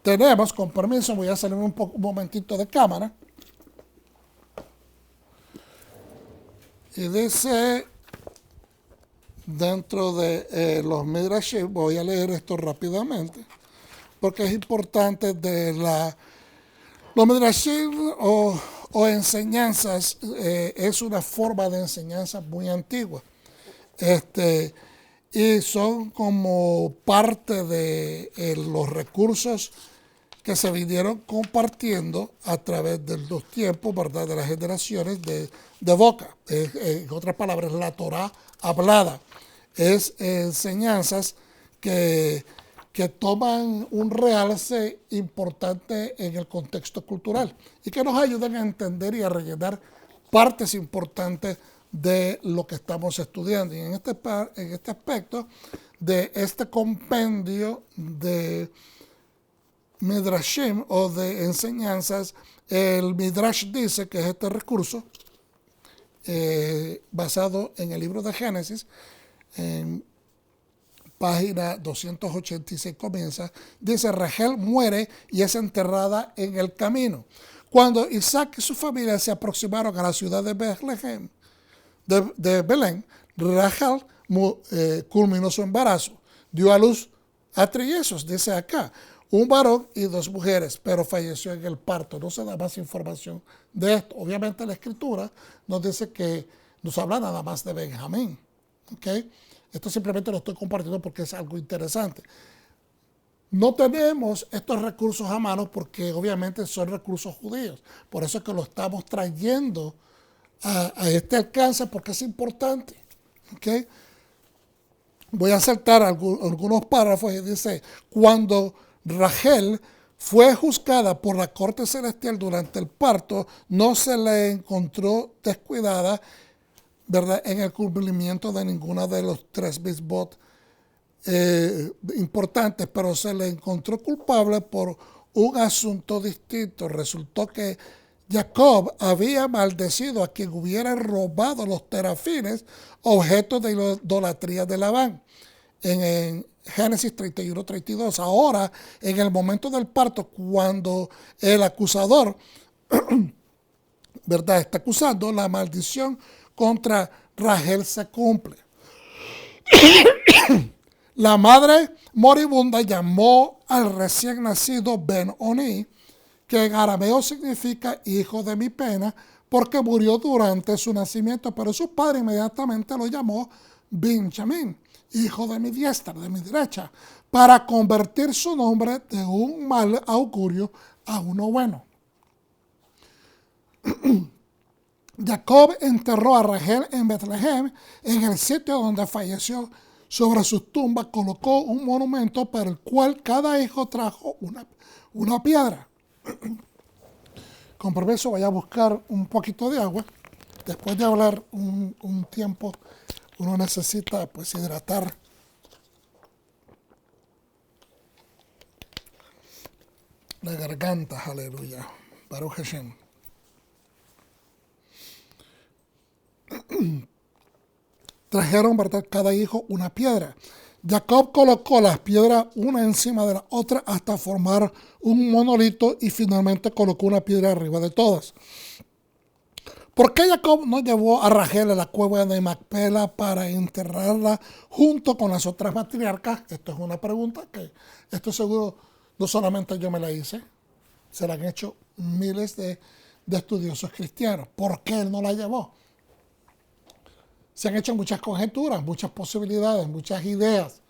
tenemos, con permiso, voy a salir un momentito de cámara. Y dice, dentro de los Midrashim, voy a leer esto rápidamente, porque es importante los Midrashim o enseñanzas, es una forma de enseñanza muy antigua. Y son como parte de los recursos que se vinieron compartiendo a través de los tiempos, ¿verdad?, de las generaciones de boca. En otras palabras, la Torah hablada. Es enseñanzas que toman un realce importante en el contexto cultural y que nos ayudan a entender y a rellenar partes importantes de lo que estamos estudiando. Y en este aspecto de este compendio de Midrashim o de enseñanzas, el Midrash dice que es este recurso basado en el libro de Génesis, en página 286 comienza, dice: Rachel muere y es enterrada en el camino. Cuando Isaac y su familia se aproximaron a la ciudad de Betlehem, de Belén, Rachel culminó su embarazo, dio a luz a trillizos, dice acá, un varón y dos mujeres, pero falleció en el parto. No se da más información de esto. Obviamente la escritura nos dice que nos habla nada más de Benjamín. ¿Okay? Esto simplemente lo estoy compartiendo porque es algo interesante. No tenemos estos recursos a mano porque obviamente son recursos judíos. Por eso es que lo estamos trayendo a este alcance, porque es importante. ¿Okay? Voy a saltar algunos párrafos y dice: cuando Rachel fue juzgada por la corte celestial durante el parto, no se le encontró descuidada, ¿verdad?, en el cumplimiento de ninguno de los 3 mitzvot importantes, pero se le encontró culpable por un asunto distinto. Resultó que Jacob había maldecido a quien hubiera robado los terafines, objeto de idolatría de Labán. En Génesis 31-32. Ahora, en el momento del parto, cuando el acusador, ¿verdad?, está acusando, la maldición contra Rachel se cumple. La madre moribunda llamó al recién nacido Ben-Oni, que en arameo significa hijo de mi pena, porque murió durante su nacimiento, pero su padre inmediatamente lo llamó Benjamín, hijo de mi diestra, de mi derecha, para convertir su nombre de un mal augurio a uno bueno. Jacob enterró a Rachel en Betlehem, en el sitio donde falleció. Sobre su tumba colocó un monumento para el cual cada hijo trajo una piedra. Con permiso, voy a buscar un poquito de agua. Después de hablar un tiempo, uno necesita pues hidratar la garganta. Aleluya. Baruch Hashem. Trajeron, ¿verdad?, cada hijo una piedra. Jacob colocó las piedras una encima de la otra hasta formar un monolito y finalmente colocó una piedra arriba de todas. ¿Por qué Jacob no llevó a Rachel a la cueva de Macpela para enterrarla junto con las otras matriarcas? Esto es una pregunta que estoy seguro no solamente yo me la hice, se la han hecho miles de estudiosos cristianos. ¿Por qué él no la llevó? Se han hecho muchas conjeturas, muchas posibilidades, muchas ideas.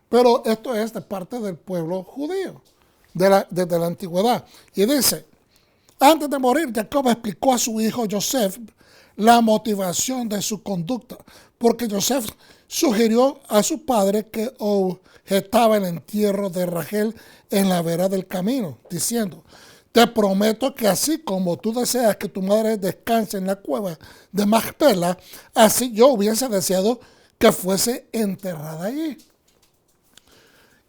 Pero esto es de parte del pueblo judío, desde la antigüedad. Y dice: antes de morir, Jacob explicó a su hijo Joseph la motivación de su conducta, porque Joseph sugirió a su padre que objetaba el entierro de Rachel en la vera del camino, diciendo: te prometo que así como tú deseas que tu madre descanse en la cueva de Macpela, así yo hubiese deseado que fuese enterrada allí.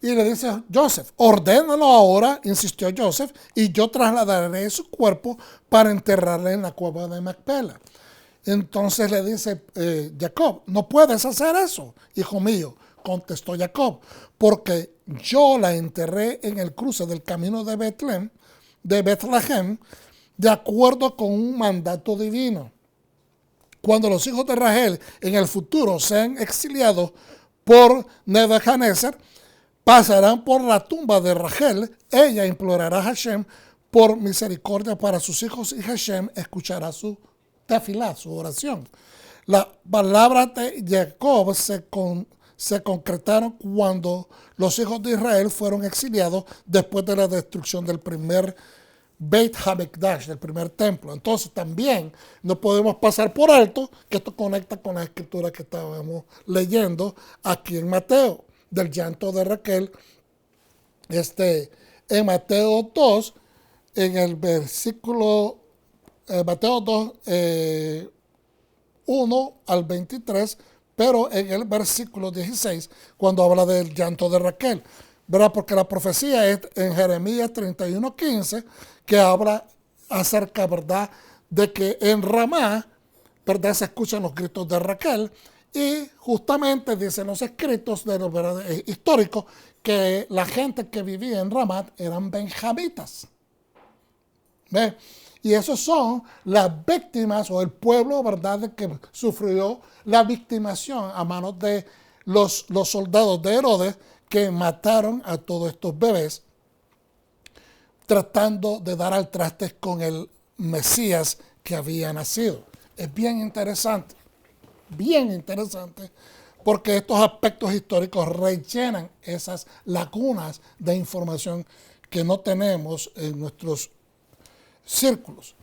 Y le dice Joseph: ordénalo ahora, insistió Joseph, y yo trasladaré su cuerpo para enterrarle en la cueva de Macpela. Entonces le dice Jacob: no puedes hacer eso, hijo mío, contestó Jacob, porque yo la enterré en el cruce del camino de Betlehem, de acuerdo con un mandato divino. Cuando los hijos de Rachel en el futuro sean exiliados por Nebuchadnezzar, pasarán por la tumba de Rachel. Ella implorará a Hashem por misericordia para sus hijos y Hashem escuchará su tefilá, su oración. Las palabras de Jacob se concretaron cuando los hijos de Israel fueron exiliados después de la destrucción del primer Beit HaMikdash, del primer templo. Entonces también no podemos pasar por alto que esto conecta con la escritura que estábamos leyendo aquí en Mateo, del llanto de Raquel. En Mateo 2, en el versículo Mateo 2, 1 al 23, pero en el versículo 16, cuando habla del llanto de Raquel, ¿verdad? Porque la profecía es en Jeremías 31:15, que habla acerca, ¿verdad?, de que en Ramá, ¿verdad?, se escuchan los gritos de Raquel, y justamente dicen los escritos de los históricos que la gente que vivía en Ramat eran benjamitas. ¿Ve? Y esos son las víctimas o el pueblo, ¿verdad?, que sufrió la victimación a manos de los soldados de Herodes, que mataron a todos estos bebés tratando de dar al traste con el Mesías que había nacido. Es bien interesante, porque estos aspectos históricos rellenan esas lagunas de información que no tenemos en nuestros círculos.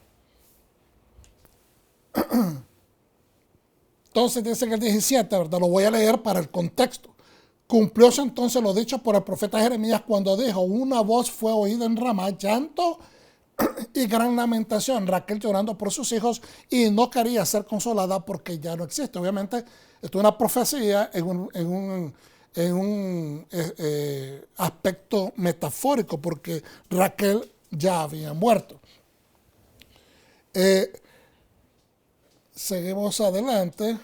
Entonces dice en el 17, ¿verdad? Lo voy a leer para el contexto. Cumplióse entonces lo dicho por el profeta Jeremías cuando dijo: una voz fue oída en Ramá, llanto y gran lamentación, Raquel llorando por sus hijos y no quería ser consolada porque ya no existe. Obviamente, esto es una profecía en un aspecto metafórico, porque Raquel ya había muerto. Seguimos adelante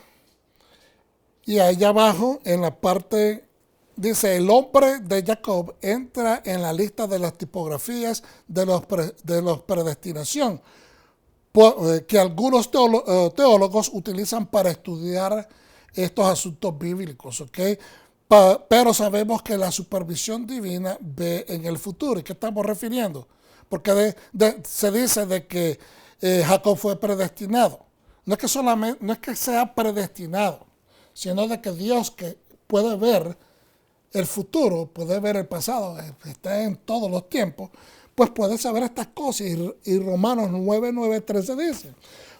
y allá abajo en la parte dice: el hombre de Jacob entra en la lista de las tipografías de los predestinación, que algunos teólogos utilizan para estudiar estos asuntos bíblicos, ¿ok? Pero sabemos que la supervisión divina ve en el futuro. ¿Y qué estamos refiriendo? Porque se dice de que Jacob fue predestinado. No es que sea predestinado, sino de que Dios, que puede ver el futuro, puede ver el pasado, está en todos los tiempos, pues puede saber estas cosas. Y Romanos 9:13 dice: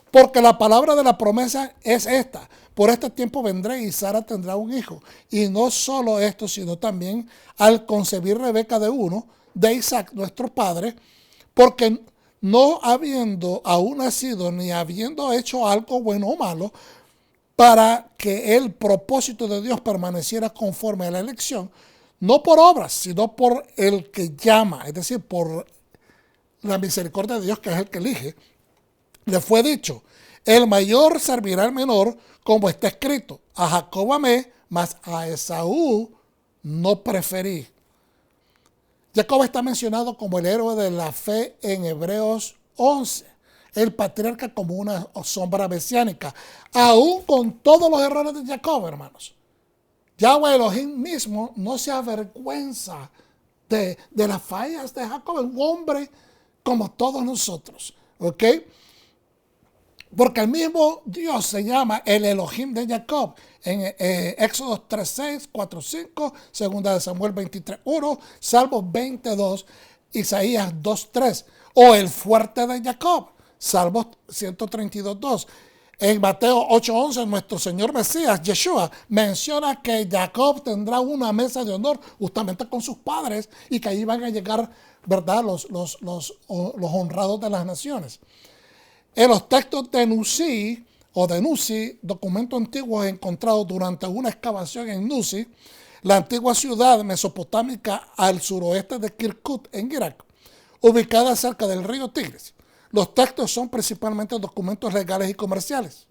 porque la palabra de la promesa es esta: por este tiempo vendré y Sara tendrá un hijo. Y no solo esto, sino también al concebir Rebeca de Isaac nuestro padre, porque no habiendo aún nacido ni habiendo hecho algo bueno o malo, para que el propósito de Dios permaneciera conforme a la elección, no por obras, sino por el que llama, es decir, por la misericordia de Dios, que es el que elige, le fue dicho: el mayor servirá al menor, como está escrito: a Jacob amé, mas a Esaú no preferí. Jacob está mencionado como el héroe de la fe en Hebreos 11. El patriarca como una sombra mesiánica, aún con todos los errores de Jacob, hermanos. Yahweh Elohim mismo no se avergüenza de las fallas de Jacob, un hombre como todos nosotros, ¿ok? Porque el mismo Dios se llama el Elohim de Jacob en Éxodo 3:6, 4:5, 2 de Samuel 23:1, Salmos 22, Isaías 2:3, o el fuerte de Jacob, Salmos 132:2. En Mateo 8:11, nuestro Señor Mesías, Yeshua, menciona que Jacob tendrá una mesa de honor justamente con sus padres y que ahí van a llegar, ¿verdad?, los honrados de las naciones. En los textos de Nusi, documentos antiguos encontrados durante una excavación en Nusi, la antigua ciudad mesopotámica al suroeste de Kirkuk, en Irak, ubicada cerca del río Tigris. Los textos son principalmente documentos legales y comerciales.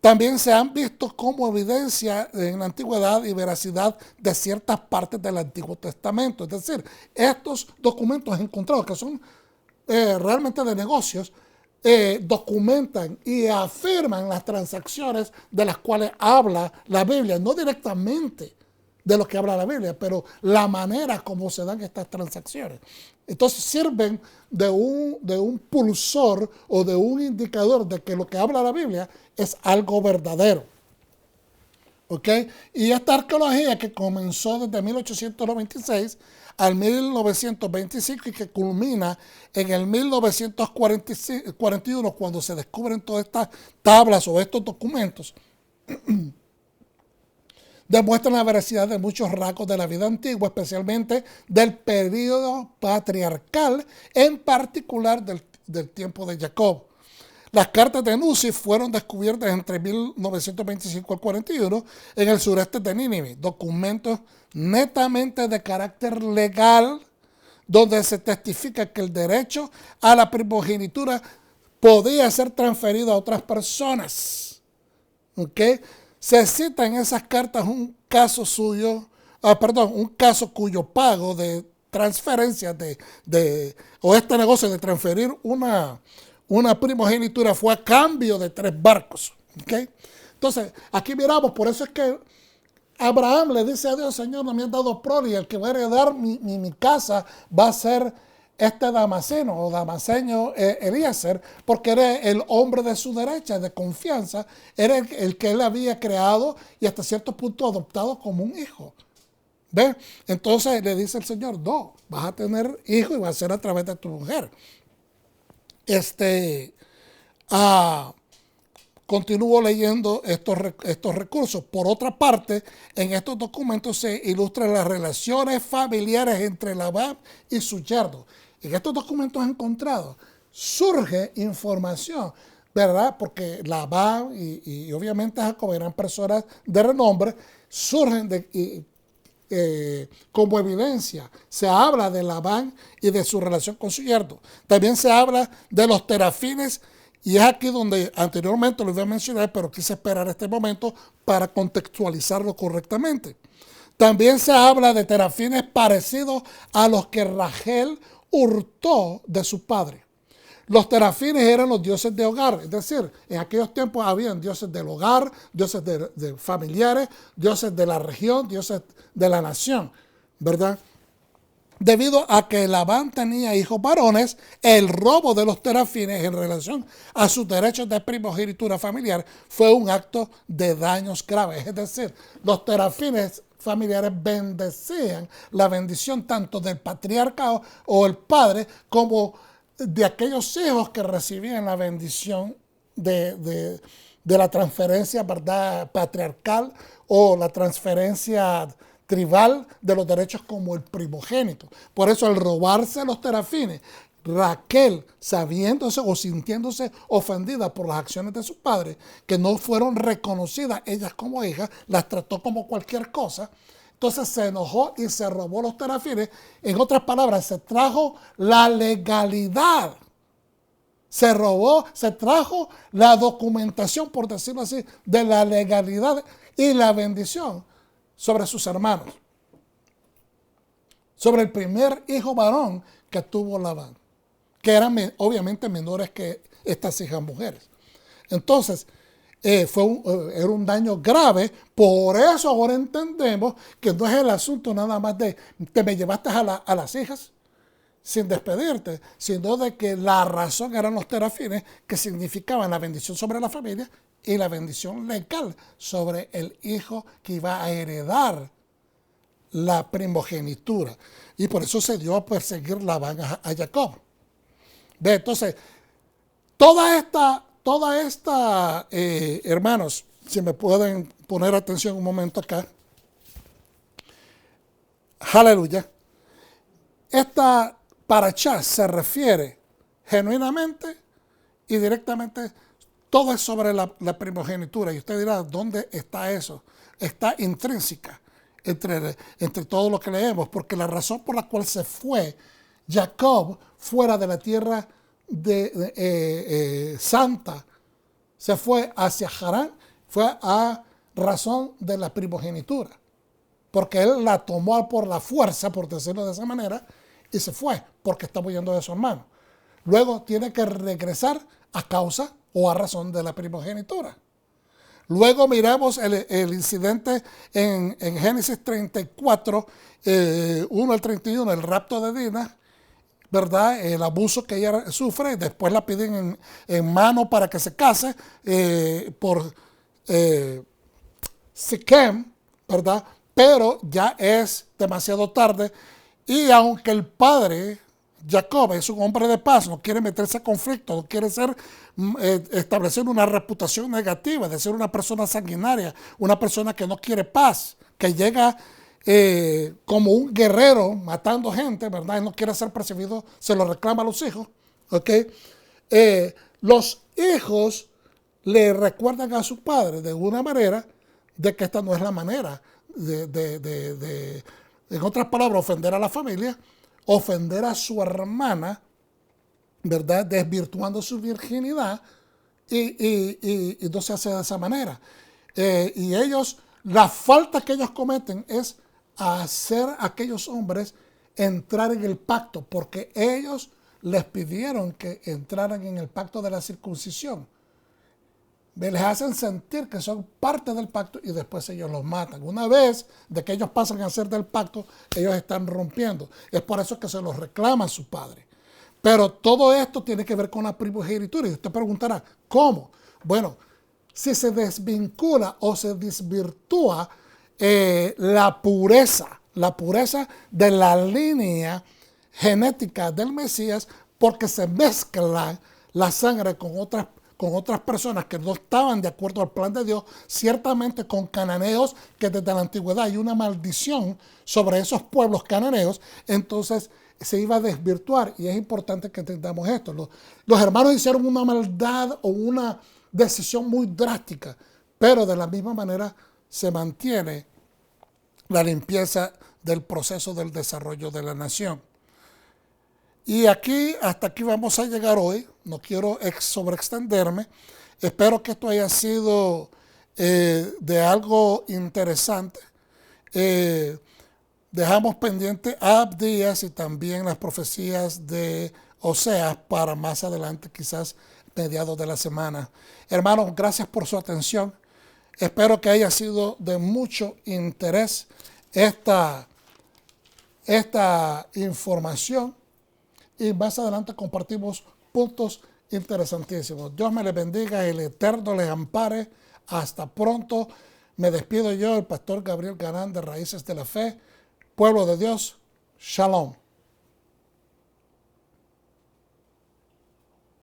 También se han visto como evidencia en la antigüedad y veracidad de ciertas partes del Antiguo Testamento. Es decir, estos documentos encontrados, que son realmente de negocios, documentan y afirman las transacciones de las cuales habla la Biblia, no directamente de lo que habla la Biblia, pero la manera como se dan estas transacciones. Entonces sirven de un pulsor o de un indicador de que lo que habla la Biblia es algo verdadero. ¿Ok? Y esta arqueología, que comenzó desde 1896 al 1925 y que culmina en el 1941, cuando se descubren todas estas tablas o estos documentos, demuestran la veracidad de muchos rasgos de la vida antigua, especialmente del periodo patriarcal, en particular del tiempo de Jacob. Las cartas de Nuzi fueron descubiertas entre 1925 al 41 en el sureste de Nínive, documentos netamente de carácter legal donde se testifica que el derecho a la primogenitura podía ser transferido a otras personas. ¿Okay? Se cita en esas cartas un caso un caso cuyo pago de transferencia o este negocio de transferir una primogenitura fue a cambio de 3 barcos. ¿Okay? Entonces, aquí miramos, por eso es que Abraham le dice a Dios: Señor, no me has dado prole, y el que va a heredar mi casa va a ser este Damaseno o Damaseño Eliezer, porque era el hombre de su derecha, de confianza, era el que él había creado y hasta cierto punto adoptado como un hijo. ¿Ve? Entonces le dice el Señor: no, vas a tener hijo y va a ser a través de tu mujer. Continúo leyendo estos recursos. Por otra parte, en estos documentos se ilustran las relaciones familiares entre Labán y su yerno. En estos documentos encontrados surge información, ¿verdad? Porque Labán y obviamente Jacob eran personas de renombre, surgen como evidencia. Se habla de Labán y de su relación con su yerno. También se habla de los terafines, y es aquí donde anteriormente lo iba a mencionar, pero quise esperar este momento para contextualizarlo correctamente. También se habla de terafines parecidos a los que Rachel hurtó de su padre. Los terafines eran los dioses de hogar, es decir, en aquellos tiempos habían dioses del hogar, dioses de familiares, dioses de la región, dioses de la nación, ¿verdad? Debido a que Labán tenía hijos varones, el robo de los terafines en relación a sus derechos de primogenitura familiar fue un acto de daños graves. Es decir, los terafines familiares bendecían la bendición tanto del patriarcado o el padre como de aquellos hijos que recibían la bendición de la transferencia, ¿verdad?, patriarcal o la transferencia tribal de los derechos como el primogénito. Por eso, al robarse los terafines, Raquel, sabiéndose o sintiéndose ofendida por las acciones de sus padres, que no fueron reconocidas ellas como hijas, las trató como cualquier cosa. Entonces se enojó y se robó los terafines. En otras palabras, se trajo la legalidad. Se trajo la documentación, por decirlo así, de la legalidad y la bendición sobre sus hermanos, sobre el primer hijo varón que tuvo Labán, que eran obviamente menores que estas hijas mujeres. Entonces, era un daño grave. Por eso ahora entendemos que no es el asunto nada más de te me llevaste a las hijas sin despedirte, sino de que la razón eran los terafines, que significaban la bendición sobre la familia y la bendición legal sobre el hijo que iba a heredar la primogenitura. Y por eso se dio a perseguir Labán a Jacob. Entonces, toda esta hermanos, si me pueden poner atención un momento acá. Aleluya. Esta parashá se refiere genuinamente y directamente, todo es sobre la primogenitura. Y usted dirá, ¿dónde está eso? Está intrínseca entre todo lo que leemos, porque la razón por la cual se fue Jacob fuera de la tierra santa, se fue hacia Harán, fue a razón de la primogenitura, porque él la tomó por la fuerza, por decirlo de esa manera, y se fue porque estaba huyendo de su hermano. Luego tiene que regresar a causa o a razón de la primogenitura. Luego miramos el incidente en Génesis 34, 1 al 31, el rapto de Dina, ¿verdad? El abuso que ella sufre. Después la piden en mano para que se case por Siquem, ¿verdad? Pero ya es demasiado tarde, y aunque el padre Jacob es un hombre de paz, no quiere meterse en conflicto, no quiere establecer una reputación negativa de ser una persona sanguinaria, una persona que no quiere paz, que llega como un guerrero matando gente, ¿verdad? Y no quiere ser percibido, se lo reclama a los hijos, ¿ok? Los hijos le recuerdan a su padre de una manera de que esta no es la manera en otras palabras, ofender a la familia, ofender a su hermana, ¿verdad? Desvirtuando su virginidad y no se hace de esa manera. Y ellos, la falta que ellos cometen es hacer a aquellos hombres entrar en el pacto, porque ellos les pidieron que entraran en el pacto de la circuncisión. Les hacen sentir que son parte del pacto y después ellos los matan. Una vez de que ellos pasan a ser del pacto, ellos están rompiendo. Es por eso que se los reclama su padre. Pero todo esto tiene que ver con la primogenitura. Y usted preguntará, ¿cómo? Bueno, si se desvincula o se desvirtúa la pureza de la línea genética del Mesías, porque se mezcla la sangre con otras personas que no estaban de acuerdo al plan de Dios, ciertamente con cananeos, que desde la antigüedad hay una maldición sobre esos pueblos cananeos, entonces se iba a desvirtuar. Y es importante que entendamos esto. Los hermanos hicieron una maldad o una decisión muy drástica, pero de la misma manera se mantiene la limpieza del proceso del desarrollo de la nación. Y hasta aquí vamos a llegar hoy. No quiero sobreextenderme. Espero que esto haya sido de algo interesante. Dejamos pendiente a Abdías y también las profecías de Oseas para más adelante, quizás mediados de la semana. Hermanos, gracias por su atención. Espero que haya sido de mucho interés esta información. Y más adelante compartimos puntos interesantísimos. Dios me les bendiga y el Eterno les ampare. Hasta pronto. Me despido yo, el pastor Gabriel Garán de Raíces de la Fe. Pueblo de Dios, Shalom.